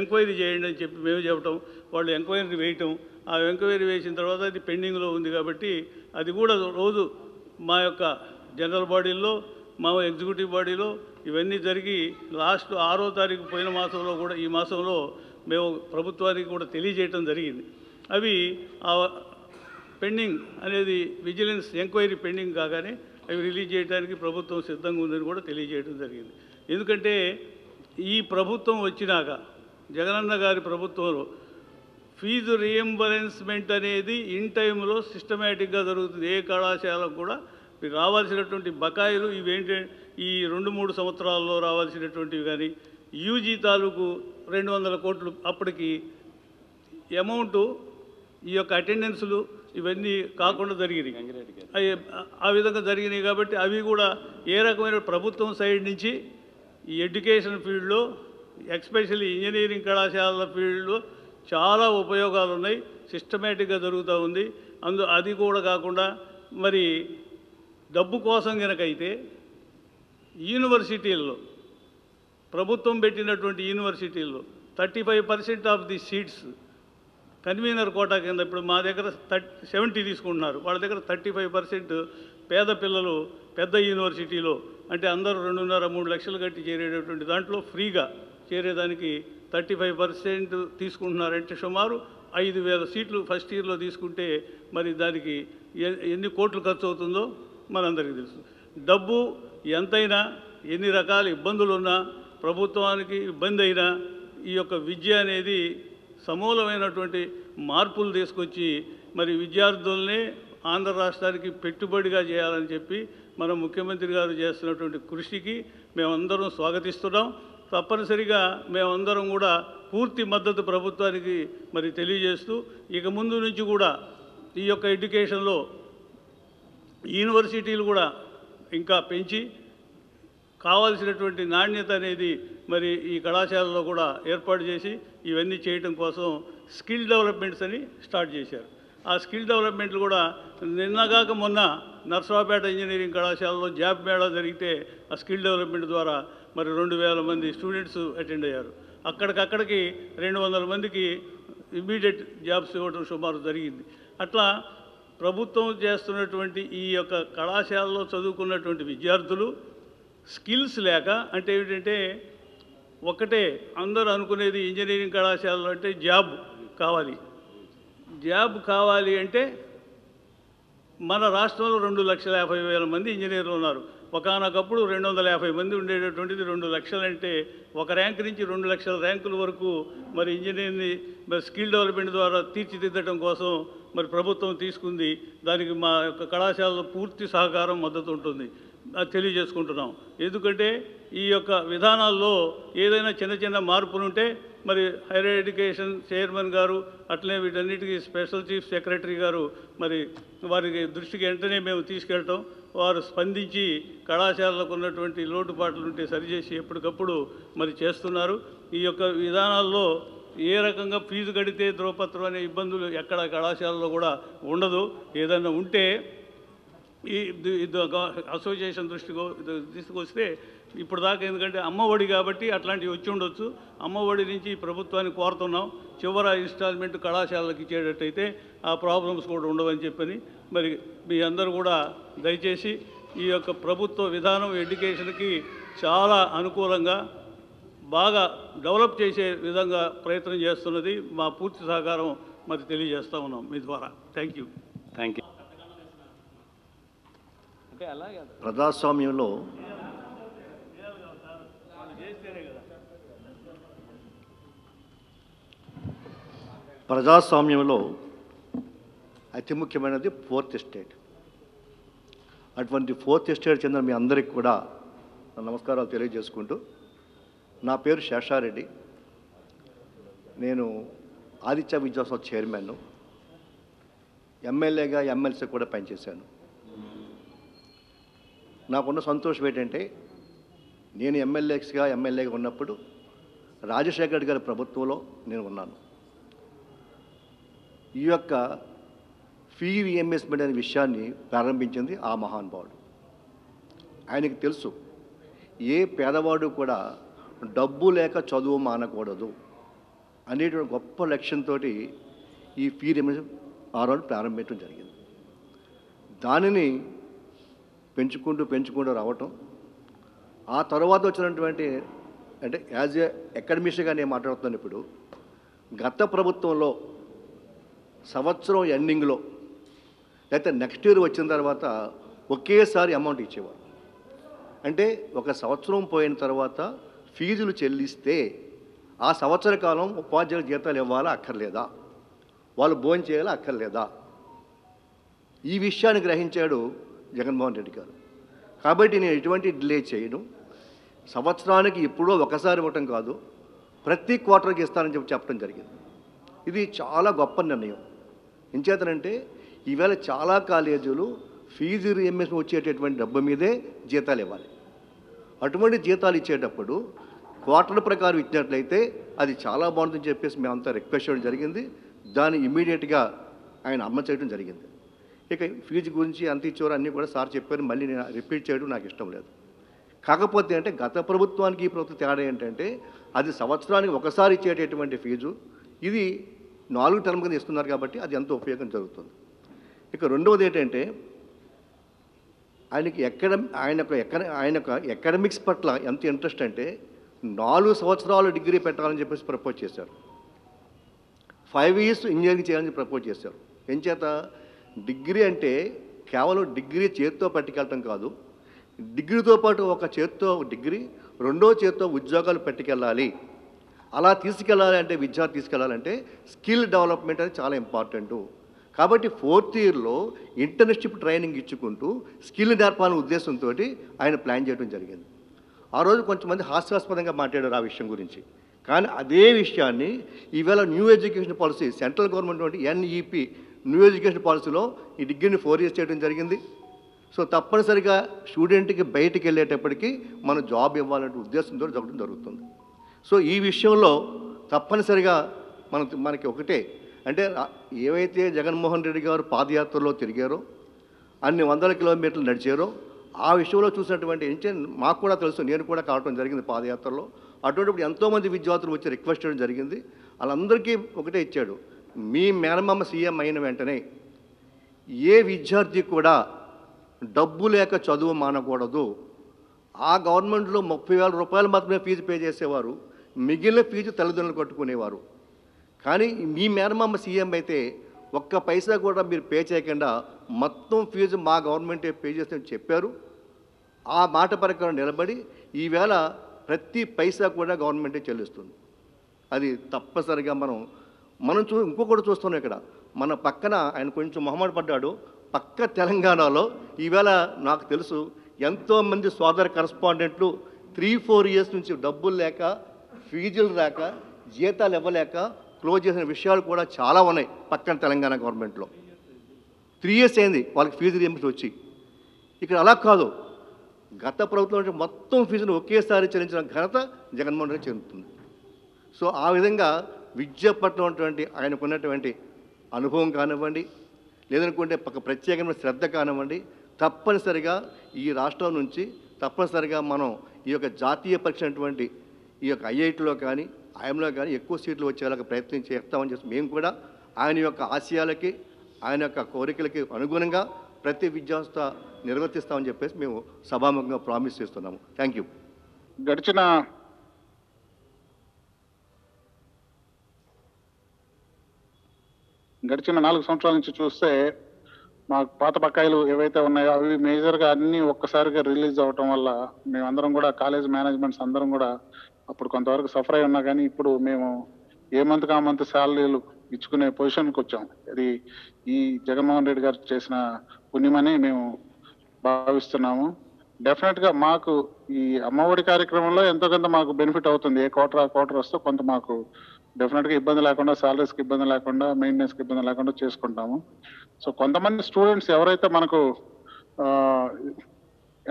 ఎంక్వైరీ చేయండి అని చెప్పి మేము చెప్పటం, వాళ్ళు ఎంక్వైరీ వేయటం, ఆ ఎంక్వైరీ వేసిన తర్వాత అది పెండింగ్లో ఉంది. కాబట్టి అది కూడా రోజు మా యొక్క జనరల్ బాడీల్లో, మా ఎగ్జిక్యూటివ్ బాడీలో ఇవన్నీ జరిగి లాస్ట్ 6వ తారీఖు పోయిన మాసంలో కూడా ఈ మాసంలో మేము ప్రభుత్వానికి కూడా తెలియజేయటం జరిగింది. అవి పెండింగ్ అనేది విజిలెన్స్ ఎంక్వైరీ పెండింగ్ కాగానే అవి రిలీజ్ చేయడానికి ప్రభుత్వం సిద్ధంగా ఉందని కూడా తెలియజేయడం జరిగింది. ఎందుకంటే ఈ ప్రభుత్వం వచ్చినాక జగనన్న గారి ప్రభుత్వంలో ఫీజు రియంబర్స్మెంట్ అనేది ఇన్ టైంలో సిస్టమేటిక్గా జరుగుతుంది. ఏ కళాశాలకు కూడా మీకు రావాల్సినటువంటి బకాయిలు ఇవేంటి ఈ 2-3 సంవత్సరాల్లో రావాల్సినటువంటివి కానీ యూజీ తాలూకు 200 కోట్లు అప్పటికి అమౌంటు ఈ యొక్క అటెండెన్సులు ఇవన్నీ కాకుండా జరిగినాయి. ఆ విధంగా జరిగినాయి. కాబట్టి అవి కూడా ఏ రకమైన ప్రభుత్వం సైడ్ నుంచి ఈ ఎడ్యుకేషన్ ఫీల్డ్లో ఎస్పెషల్లీ ఇంజనీరింగ్ కళాశాలల ఫీల్డ్లో చాలా ఉపయోగాలు ఉన్నాయి. సిస్టమేటిక్గా జరుగుతూ ఉంది. అది కూడా కాకుండా మరి డబ్బు కోసం కనుకైతే యూనివర్సిటీల్లో ప్రభుత్వం పెట్టినటువంటి యూనివర్సిటీల్లో 35% of the seats convener quota కింద ఇప్పుడు మా దగ్గర 70 తీసుకుంటున్నారు. వాళ్ళ దగ్గర 35% పేద పిల్లలు పెద్ద యూనివర్సిటీలో అంటే అందరూ 2.5-3 లక్షలు కట్టి చేరేటటువంటి దాంట్లో ఫ్రీగా చేరేదానికి 35% తీసుకుంటున్నారంటే సుమారు 5,000 సీట్లు ఫస్ట్ ఇయర్లో తీసుకుంటే మరి దానికి ఎన్ని కోట్లు ఖర్చు అవుతుందో మనందరికీ తెలుసు. డబ్బు ఎంతైనా ఎన్ని రకాల ఇబ్బందులు ఉన్నా ప్రభుత్వానికి ఇబ్బంది అయినా ఈ యొక్క విద్య అనేది సమూలమైనటువంటి మార్పులు తీసుకొచ్చి మరి విద్యార్థుల్ని ఆంధ్ర రాష్ట్రానికి పెట్టుబడిగా చేయాలని చెప్పి మన ముఖ్యమంత్రి గారు చేస్తున్నటువంటి కృషికి మేమందరం స్వాగతిస్తున్నాం. తప్పనిసరిగా మేమందరం కూడా పూర్తి మద్దతు ప్రభుత్వానికి మరి తెలియజేస్తూ ఇక ముందు నుంచి కూడా ఈ యొక్క ఎడ్యుకేషన్లో యూనివర్సిటీలు కూడా ఇంకా పెంచి కావాల్సినటువంటి నాణ్యత అనేది మరి ఈ కళాశాలలో కూడా ఏర్పాటు చేసి ఇవన్నీ చేయటం కోసం స్కిల్ డెవలప్మెంట్స్ అని స్టార్ట్ చేశారు. ఆ స్కిల్ డెవలప్మెంట్లు కూడా నిన్నగాక మొన్న నర్సరావుపేట ఇంజనీరింగ్ కళాశాలలో జాబ్ మేళా జరిగితే ఆ స్కిల్ డెవలప్మెంట్ ద్వారా మరి 2,000 మంది స్టూడెంట్స్ అటెండ్ అయ్యారు. అక్కడికి 200 మందికి ఇమ్మీడియట్ జాబ్స్ ఇవ్వడం సుమారు జరిగింది. అట్లా ప్రభుత్వం చేస్తున్నటువంటి ఈ యొక్క కళాశాలలో చదువుకున్నటువంటి విద్యార్థులు స్కిల్స్ లేక అంటే ఏమిటంటే ఒకటే అందరూ అనుకునేది ఇంజనీరింగ్ కళాశాలలో అంటే జాబ్ కావాలి అంటే మన రాష్ట్రంలో 2,50,000 మంది ఇంజనీర్లు ఉన్నారు. ఒకానొకప్పుడు 250 మంది ఉండేటటువంటిది 2 లక్షలంటే ఒక ర్యాంక్ నుంచి 2 లక్షల ర్యాంకుల వరకు మరి ఇంజనీర్ని స్కిల్ డెవలప్మెంట్ ద్వారా తీర్చిదిద్దడం కోసం మరి ప్రభుత్వం తీసుకుంది. దానికి మా యొక్క కళాశాలలో పూర్తి సహకారం మద్దతు ఉంటుంది అది తెలియజేసుకుంటున్నాం. ఎందుకంటే ఈ యొక్క విధానాల్లో ఏదైనా చిన్న చిన్న మార్పులుంటే మరి హైయర్ ఎడ్యుకేషన్ చైర్మన్ గారు అట్లనే వీటన్నిటికీ స్పెషల్ చీఫ్ సెక్రటరీ గారు మరి వారికి దృష్టికి వెంటనే మేము తీసుకెళ్ళటం, వారు స్పందించి కళాశాలకు ఉన్నటువంటి లోటుపాట్లు ఉంటే సరిచేసి ఎప్పటికప్పుడు మరి చేస్తున్నారు. ఈ యొక్క విధానాల్లో ఏ రకంగా ఫీజు కడితే ధ్రువపత్రం అనే ఇబ్బందులు ఎక్కడ కళాశాలలో కూడా ఉండదు. ఏదైనా ఉంటే ఈ అసోసియేషన్ తీసుకొస్తే ఇప్పుడు దాకా, ఎందుకంటే అమ్మఒడి కాబట్టి అట్లాంటివి వచ్చి ఉండొచ్చు. అమ్మఒడి నుంచి ప్రభుత్వాన్ని కోరుతున్నాం చివరి ఇన్స్టాల్మెంట్ కళాశాలలకు ఇచ్చేటట్టయితే ఆ ప్రాబ్లమ్స్ కూడా ఉండవని చెప్పని మరి మీ అందరూ కూడా దయచేసి ఈ యొక్క ప్రభుత్వ విధానం ఎడ్యుకేషన్కి చాలా అనుకూలంగా బాగా డెవలప్ చేసే విధంగా ప్రయత్నం చేస్తున్నది. మా పూర్తి సహకారం మరి తెలియజేస్తూ ఉన్నాం మీ ద్వారా. Thank you. అంటే అలాగే ప్రజాస్వామ్యంలో అతి ముఖ్యమైనది ఫోర్త్ ఎస్టేట్. అటువంటి ఫోర్త్ ఎస్టేట్ చెందిన మీ అందరికీ కూడా నమస్కారాలు తెలియజేసుకుంటూ, నా పేరు శేషారెడ్డి. నేను ఆదిత్య విద్యాసంస్థ చైర్మన్, ఎమ్మెల్యేగా ఎమ్మెల్సీ కూడా పనిచేశాను. నాకున్న సంతోషం ఏంటంటే నేను ఎమ్మెల్యేగా ఉన్నప్పుడు రాజశేఖర రెడ్డి గారి ప్రభుత్వంలో నేను ఉన్నాను. ఈ యొక్క ఫీ రీఎంబర్స్మెంట్ అనే విషయాన్ని ప్రారంభించింది ఆ మహానుభావుడు. ఆయనకి తెలుసు ఏ పేదవాడు కూడా డబ్బు లేక చదువు మానకూడదు అనేటువంటి గొప్ప లక్ష్యంతో ఈ ఫీ రీఎంబర్స్మెంట్ ఆ రోజు ప్రారంభించడం జరిగింది. దానిని పెంచుకుంటూ రావటం, ఆ తర్వాత వచ్చినటువంటి అంటే యాజ్ ఏ అకాడమిషియన్గా నేను మాట్లాడుతున్నాను. ఇప్పుడు గత ప్రభుత్వంలో సంవత్సరం ఎండింగ్లో లేకపోతే నెక్స్ట్ ఇయర్ వచ్చిన తర్వాత ఒకేసారి అమౌంట్ ఇచ్చేవారు. అంటే ఒక సంవత్సరం పోయిన తర్వాత ఫీజులు చెల్లిస్తే ఆ సంవత్సర కాలం ఉపాధ్యాయుల జీతాలు ఇవ్వాలా అక్కర్లేదా, వాళ్ళు భోజనం చేయాలా అక్కర్లేదా, ఈ విషయాన్ని గ్రహించాడు జగన్మోహన్ రెడ్డి గారు. కాబట్టి నేను ఎటువంటి డిలే చేయను. సంవత్సరానికి ఎప్పుడో ఒకసారి ఇవ్వటం కాదు, ప్రతి క్వార్టర్కి ఇస్తానని చెప్పడం జరిగింది. ఇది చాలా గొప్ప నిర్ణయం. ఎంచేతనంటే ఈవేళ చాలా కాలేజీలు ఫీజు రీఎంబర్స్మెంట్ వచ్చేటటువంటి డబ్బు మీదే జీతాలు ఇవ్వాలి. అటువంటి జీతాలు ఇచ్చేటప్పుడు క్వార్టర్ ప్రకారం ఇచ్చినట్లయితే అది చాలా బాగుంటుందని చెప్పేసి మేమంతా రిక్వెస్ట్ చేయడం జరిగింది. దాన్ని ఇమీడియట్గా ఆయన అమలు చేయడం జరిగింది. ఇక ఫీజు గురించి అంత ఇచ్చేవారు అన్నీ కూడా సార్ చెప్పారు, మళ్ళీ నేను రిపీట్ చేయడం నాకు ఇష్టం లేదు. కాకపోతే అంటే గత ప్రభుత్వానికి ఈ ప్రభుత్వం తేడా ఏంటంటే అది సంవత్సరానికి ఒకసారి ఇచ్చేటటువంటి ఫీజు, ఇది 4 టర్మ్ కింద ఇస్తున్నారు కాబట్టి అది ఎంతో ఉపయోగం జరుగుతుంది. ఇక రెండవది ఏంటంటే ఆయన ఎకడమిక్స్ పట్ల ఎంత ఇంట్రెస్ట్ అంటే 4 సంవత్సరాలు డిగ్రీ పెట్టాలని చెప్పేసి ప్రపోజ్ చేశారు. 5 years ఇంజనీరింగ్ చేయాలని ప్రపోజ్ చేశారు. ఎంచేత డిగ్రీ అంటే కేవలం డిగ్రీ చేతితో పట్టుకెళ్ళటం కాదు, డిగ్రీతో పాటు ఒక చేతితో డిగ్రీ, రెండో చేతితో ఉద్యోగాలు పట్టుకెళ్ళాలి. అలా తీసుకెళ్ళాలి అంటే విద్యార్థి తీసుకెళ్ళాలంటే స్కిల్ డెవలప్మెంట్ అనేది చాలా ఇంపార్టెంటు. కాబట్టి 4th ఇయర్లో ఇంటర్న్షిప్ ట్రైనింగ్ ఇచ్చుకుంటూ స్కిల్ నేర్పాలనే ఉద్దేశంతో ఆయన ప్లాన్ చేయడం జరిగింది. ఆ రోజు కొంతమంది హాస్యాస్పదంగా మాట్లాడారు ఆ విషయం గురించి. కానీ అదే విషయాన్ని ఈవేళ new education policy, central government NEP new education పాలసీలో ఈ డిగ్రీని 4 years చేయడం జరిగింది. సో తప్పనిసరిగా స్టూడెంట్కి బయటికి వెళ్ళేటప్పటికీ మనం జాబ్ ఇవ్వాలనే ఉద్దేశంతో జరగడం జరుగుతుంది. సో ఈ విషయంలో తప్పనిసరిగా మనకి ఒకటే అంటే ఏవైతే జగన్మోహన్ రెడ్డి గారు పాదయాత్రలో తిరిగారో, అన్ని వందల కిలోమీటర్లు నడిచారో, ఆ విషయంలో చూసినటువంటి మాకు కూడా తెలుసు, నేను కూడా కావడం జరిగింది పాదయాత్రలో. అటువంటిప్పుడు ఎంతోమంది విద్యార్థులు వచ్చి రిక్వెస్ట్ చేయడం జరిగింది. వాళ్ళందరికీ ఒకటే ఇచ్చాడు, మీ మేనమామ సీఎం అయిన వెంటనే ఏ విద్యార్థి కూడా డబ్బు లేక చదువు మానకూడదు. ఆ గవర్నమెంట్లో 30,000 రూపాయలు మాత్రమే ఫీజు పే చేసేవారు, మిగిలిన ఫీజు తల్లిదండ్రులు కట్టుకునేవారు. కానీ మీ మేనమామ సీఎం అయితే ఒక్క పైసా కూడా మీరు పే చేయకుండా మొత్తం ఫీజు మా గవర్నమెంటే పే చేస్తామని చెప్పారు. ఆ మాట ప్రకారం నిలబడి ఈవేళ ప్రతి పైసా కూడా గవర్నమెంటే చెల్లిస్తుంది. అది తప్పనిసరిగా మనం ఇంకొకటి చూస్తున్నాం. ఇక్కడ మన పక్కన ఆయన కొంచెం మొహమాట పడ్డాడు. పక్క తెలంగాణలో ఈవేళ నాకు తెలుసు ఎంతోమంది సోదర కరస్పాండెంట్లు 3-4 ఇయర్స్ నుంచి డబ్బులు లేక, ఫీజులు రాక, జీతాలు ఇవ్వలేక క్లోజ్ చేసిన విషయాలు కూడా చాలా ఉన్నాయి పక్కన తెలంగాణ గవర్నమెంట్లో. 3 ఇయర్స్ అయింది వాళ్ళకి ఫీజు రీయింబర్స్మెంట్ వచ్చి. ఇక్కడ అలా కాదు, గత ప్రభుత్వం మొత్తం ఫీజును ఒకేసారి చెల్లించిన ఘనత జగన్మోహన్ రెడ్డి చెందుతుంది. సో ఆ విధంగా విద్య పట్ల ఉన్నటువంటి ఆయనకున్నటువంటి అనుభవం కానివ్వండి, లేదనుకుంటే ప్రత్యేకమైన శ్రద్ధ కానివ్వండి, తప్పనిసరిగా ఈ రాష్ట్రం నుంచి తప్పనిసరిగా మనం ఈ యొక్క జాతీయ పరీక్ష అయినటువంటి ఈ యొక్క ఐఐటీలో కానీ ఐఎంలో కానీ ఎక్కువ సీట్లు వచ్చేలాగా ప్రయత్నం చేస్తామని చెప్పి మేము కూడా ఆయన యొక్క ఆశయాలకి, ఆయన యొక్క కోరికలకి అనుగుణంగా ప్రతి విద్యాసంస్థ నిర్వర్తిస్తామని చెప్పేసి మేము సభాముఖంగా ప్రామిస్ చేస్తున్నాము. Thank you. గడిచిన 4 సంవత్సరాల నుంచి చూస్తే మాకు పాత బకాయిలు ఏవైతే ఉన్నాయో అవి మేజర్గా అన్నీ ఒక్కసారిగా రిలీజ్ అవ్వటం వల్ల మేమందరం కూడా కాలేజ్ మేనేజ్మెంట్స్ అందరం కూడా అప్పుడు కొంతవరకు సఫర్ అయి ఉన్నా కానీ ఇప్పుడు మేము ఏ మంత్కి ఆ మంత్ శాలరీలు ఇచ్చుకునే పొజిషన్కి వచ్చాం. ఇది ఈ జగన్మోహన్ రెడ్డి గారు చేసిన పుణ్యమని మేము భావిస్తున్నాము. డెఫినెట్గా మాకు ఈ అమ్మఒడి కార్యక్రమంలో ఎంతో కొంత మాకు బెనిఫిట్ అవుతుంది. ఏ క్వార్టర్ వస్తే కొంత మాకు డెఫినెట్గా ఇబ్బంది లేకుండా, సాలరీస్కి ఇబ్బంది లేకుండా, మెయింటెనెన్స్కి ఇబ్బంది లేకుండా చేసుకుంటాము. సో కొంతమంది స్టూడెంట్స్ ఎవరైతే మనకు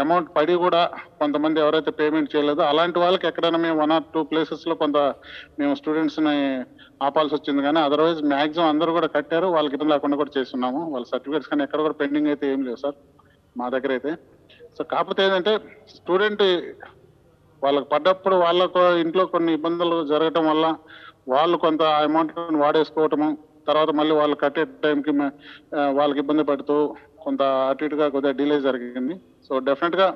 అమౌంట్ పడి కూడా కొంతమంది ఎవరైతే పేమెంట్ చేయలేదో అలాంటి వాళ్ళకి ఎక్కడైనా మేము 1 or 2 ప్లేసెస్లో కొంత మేము స్టూడెంట్స్ని ఆపాల్సి వచ్చింది. కానీ అదర్వైజ్ మ్యాక్సిమం అందరూ కూడా కట్టారు, వాళ్ళకి ఇబ్బంది లేకుండా కూడా చేస్తున్నాము. వాళ్ళ సర్టిఫికేట్స్ కానీ ఎక్కడ కూడా పెండింగ్ అయితే ఏం లేవు సార్ మా దగ్గర అయితే. సో కాకపోతే ఏంటంటే స్టూడెంట్ వాళ్ళకి పడ్డప్పుడు వాళ్ళకు ఇంట్లో కొన్ని ఇబ్బందులు జరగటం వల్ల వాళ్ళు కొంత అమౌంట్ వాడేసుకోవటము, తర్వాత మళ్ళీ వాళ్ళు కట్టే టైంకి వాళ్ళకి ఇబ్బంది పడుతూ కొంత అటు ఇటుగా కొద్దిగా డిలే జరిగింది. సో డెఫినెట్గా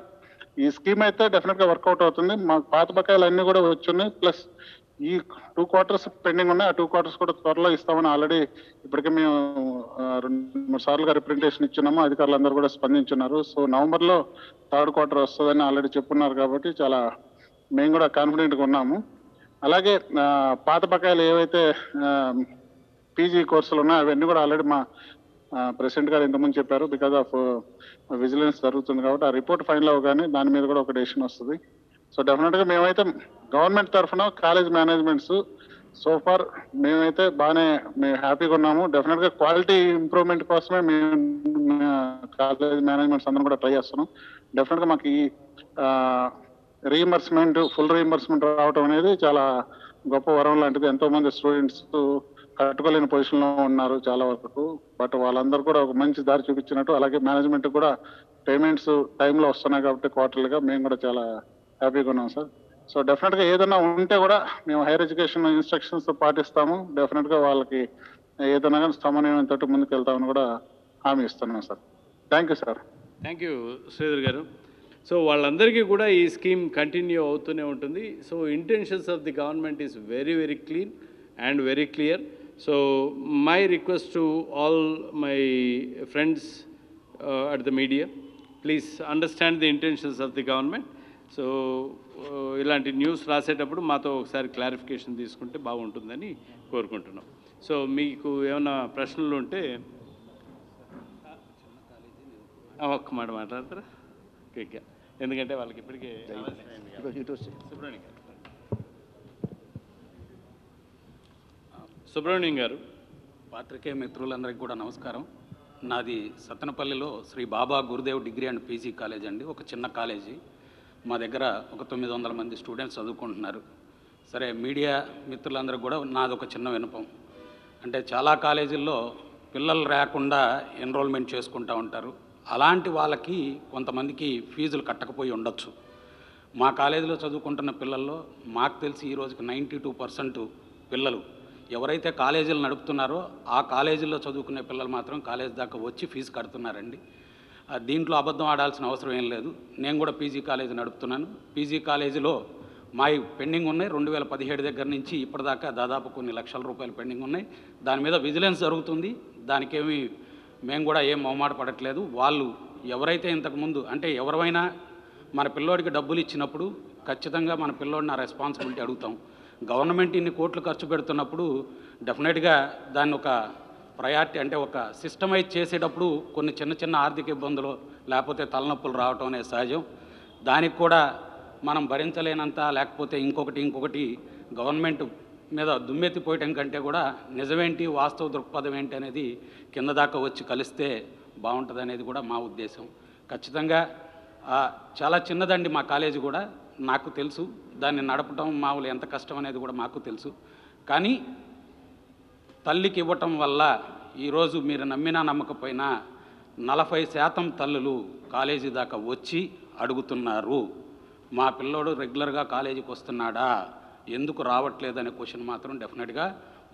ఈ స్కీమ్ అయితే డెఫినెట్గా వర్కౌట్ అవుతుంది. మాకు పాత బకాయిలు అన్నీ కూడా వచ్చున్నాయి. ప్లస్ ఈ 2 quarters పెండింగ్ ఉన్నాయి. ఆ 2 quarters కూడా త్వరలో ఇస్తామని ఆల్రెడీ ఇప్పటికే మేము 2-3 సార్లుగా రిప్రజెంటేషన్ ఇచ్చున్నాము. అధికారులందరూ కూడా స్పందించున్నారు. సో నవంబర్లో 3rd quarter వస్తుందని ఆల్రెడీ చెప్పున్నారు కాబట్టి చాలా మేము కూడా కాన్ఫిడెంట్గా ఉన్నాము. అలాగే పాత బకాయిలు ఏవైతే పీజీ కోర్సులు ఉన్నాయో అవన్నీ కూడా ఆల్రెడీ మా ప్రెసిడెంట్ గారు ఇంతకుముందు చెప్పారు. బికాజ్ ఆఫ్ విజిలెన్స్ జరుగుతుంది కాబట్టి ఆ రిపోర్ట్ ఫైనల్ అవ్వగానే దాని మీద కూడా ఒక డెసిషన్ వస్తుంది. సో డెఫినెట్గా మేమైతే గవర్నమెంట్ తరఫున కాలేజ్ మేనేజ్మెంట్స్ సోఫార్ మేమైతే మేము హ్యాపీగా ఉన్నాము. డెఫినెట్గా క్వాలిటీ ఇంప్రూవ్మెంట్ కోసమే మేము కాలేజ్ మేనేజ్మెంట్స్ అందరం కూడా ట్రై చేస్తున్నాం. డెఫినెట్గా మాకు ఈ రీఎంబర్స్మెంట్, ఫుల్ రీఎంబర్స్మెంట్ రావడం అనేది చాలా గొప్ప వరం లాంటిది. ఎంతోమంది స్టూడెంట్స్ కట్టుకోలేని పొజిషన్లో ఉన్నారు చాలా వరకు. బట్ వాళ్ళందరూ కూడా ఒక మంచి దారి చూపించినట్టు, అలాగే మేనేజ్మెంట్ కూడా పేమెంట్స్ టైంలో వస్తున్నాయి కాబట్టి క్వార్టర్లీగా మేము కూడా చాలా హ్యాపీగా ఉన్నాం సార్. సో డెఫినెట్గా ఏదైనా ఉంటే కూడా మేము హైయర్ ఎడ్యుకేషన్ ఇన్స్ట్రక్షన్స్ పాటిస్తాము. డెఫినెట్గా వాళ్ళకి ఏదైనా కానీ సమన్వయంతో ముందుకు వెళ్తామని కూడా హామీ ఇస్తున్నాం sir. Thank you sir. Thank you Sridhar గారు. సో వాళ్ళందరికీ కూడా ఈ స్కీమ్ కంటిన్యూ అవుతూనే ఉంటుంది. So intentions of the government is very very clean and very clear. So my request to all my friends at the media, please understand the intentions of the government. So ఇలాంటి news రాసేటప్పుడు మాతో ఒకసారి clarification తీసుకుంటే బాగుంటుందని కోరుకుంటున్నాం. So మీకు ఏమైనా ప్రశ్నలు ఉంటే ఒక్క మాట మాట్లాడతారా? ఓకే, ఎందుకంటే వాళ్ళకి ఇప్పటికే సుబ్రహ్మణ్యం గారు. సుబ్రహ్మణ్యం గారు. పాత్రికేయ మిత్రులందరికీ కూడా నమస్కారం. నాది సత్తెనపల్లిలో Shri Baba Gurudev degree and PG college అండి. ఒక చిన్న కాలేజీ. మా దగ్గర ఒక 900 మంది స్టూడెంట్స్ చదువుకుంటున్నారు. సరే, మీడియా మిత్రులందరూ కూడా నాది ఒక చిన్న విన్నపం. అంటే చాలా కాలేజీల్లో పిల్లలు రాకుండా ఎన్రోల్మెంట్ చేసుకుంటూ ఉంటారు. అలాంటి వాళ్ళకి కొంతమందికి ఫీజులు కట్టకపోయి ఉండొచ్చు. మా కాలేజీలో చదువుకుంటున్న పిల్లల్లో మాకు తెలిసి ఈ రోజుకి 92% పిల్లలు ఎవరైతే కాలేజీలు నడుపుతున్నారో ఆ కాలేజీల్లో చదువుకునే పిల్లలు మాత్రం కాలేజ్ దాకా వచ్చి ఫీజు కడుతున్నారండి. దీంట్లో అబద్ధం ఆడాల్సిన అవసరం ఏం లేదు. నేను కూడా పీజీ కాలేజీ నడుపుతున్నాను. పీజీ కాలేజీలో మా పెండింగ్ ఉన్నాయి. 2017 దగ్గర నుంచి ఇప్పటిదాకా దాదాపు కొన్ని లక్షల రూపాయలు పెండింగ్ ఉన్నాయి. దాని మీద విజిలెన్స్ జరుగుతుంది. దానికేమి మేము కూడా ఏం మొహమాట పడట్లేదు. వాళ్ళు ఎవరైతే ఇంతకుముందు అంటే ఎవరైనా మన పిల్లోడికి డబ్బులు ఇచ్చినప్పుడు ఖచ్చితంగా మన పిల్లోడిని ఆ రెస్పాన్సిబిలిటీ అడుగుతాం. గవర్నమెంట్ ఇన్ని కోట్లు ఖర్చు పెడుతున్నప్పుడు డెఫినెట్గా దాన్ని ఒక ప్రయారిటీ అంటే ఒక సిస్టమైజ్ చేసేటప్పుడు కొన్ని చిన్న చిన్న ఆర్థిక ఇబ్బందులు లేకపోతే తలనొప్పులు రావటం అనేది సహజం. దానికి కూడా మనం భరించలేనంత లేకపోతే ఇంకొకటి గవర్నమెంట్ మీద దుమ్మెత్తిపోయటం కంటే కూడా నిజమేంటి వాస్తవ దృక్పథం ఏంటి అనేది కింద దాకా వచ్చి కలిస్తే బాగుంటుంది అనేది కూడా మా ఉద్దేశం. ఖచ్చితంగా చాలా చిన్నదండి మా కాలేజీ కూడా, నాకు తెలుసు. దాన్ని నడపటం మామూలు ఎంత కష్టం అనేది కూడా మాకు తెలుసు. కానీ తల్లికి ఇవ్వటం వల్ల ఈరోజు మీరు నమ్మినా నమ్మకపోయినా 40% తల్లులు కాలేజీ దాకా వచ్చి అడుగుతున్నారు, మా పిల్లోడు రెగ్యులర్గా కాలేజీకి వస్తున్నాడా, ఎందుకు రావట్లేదనే క్వశ్చన్ మాత్రం డెఫినెట్గా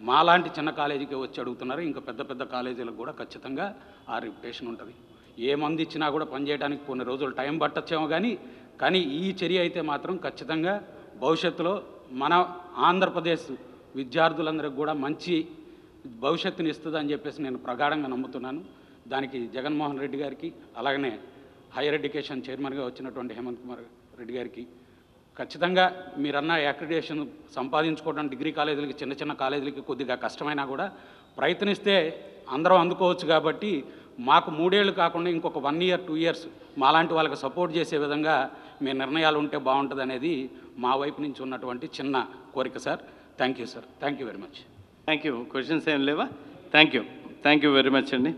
మాలాంటి చిన్న కాలేజీకి వచ్చి అడుగుతున్నారు. ఇంకా పెద్ద పెద్ద కాలేజీలకు కూడా ఖచ్చితంగా ఆ రిప్యుటేషన్ ఉంటుంది. ఏ మంది ఇచ్చినా కూడా పనిచేయడానికి కొన్ని రోజులు టైం పట్టచ్చేమో కానీ ఈ చర్య అయితే మాత్రం ఖచ్చితంగా భవిష్యత్తులో మన ఆంధ్రప్రదేశ్ విద్యార్థులందరికీ కూడా మంచి భవిష్యత్తుని ఇస్తుందని చెప్పేసి నేను ప్రగాఢంగా నమ్ముతున్నాను. దానికి జగన్మోహన్ రెడ్డి గారికి అలాగనే హైయర్ ఎడ్యుకేషన్ చైర్మన్గా వచ్చినటువంటి హేమంత్ కుమార్ రెడ్డి గారికి ఖచ్చితంగా మీరన్న అక్రిడిటేషన్ సంపాదించుకోవడం డిగ్రీ కాలేజీలకి చిన్న చిన్న కాలేజీలకి కొద్దిగా కష్టమైనా కూడా ప్రయత్నిస్తే అందరం అందుకోవచ్చు. కాబట్టి మాకు 3 ఏళ్ళు కాకుండా ఇంకొక 1 year 2 years మాలాంటి వాళ్ళకి సపోర్ట్ చేసే విధంగా మీ నిర్ణయాలు ఉంటే బాగుంటుంది అనేది మా వైపు నుంచి ఉన్నటువంటి చిన్న కోరిక sir. Thank you sir. Thank you very much. Thank you. Questions ఏం లేవా? థ్యాంక్ యూ వెరీ మచ్ అండి.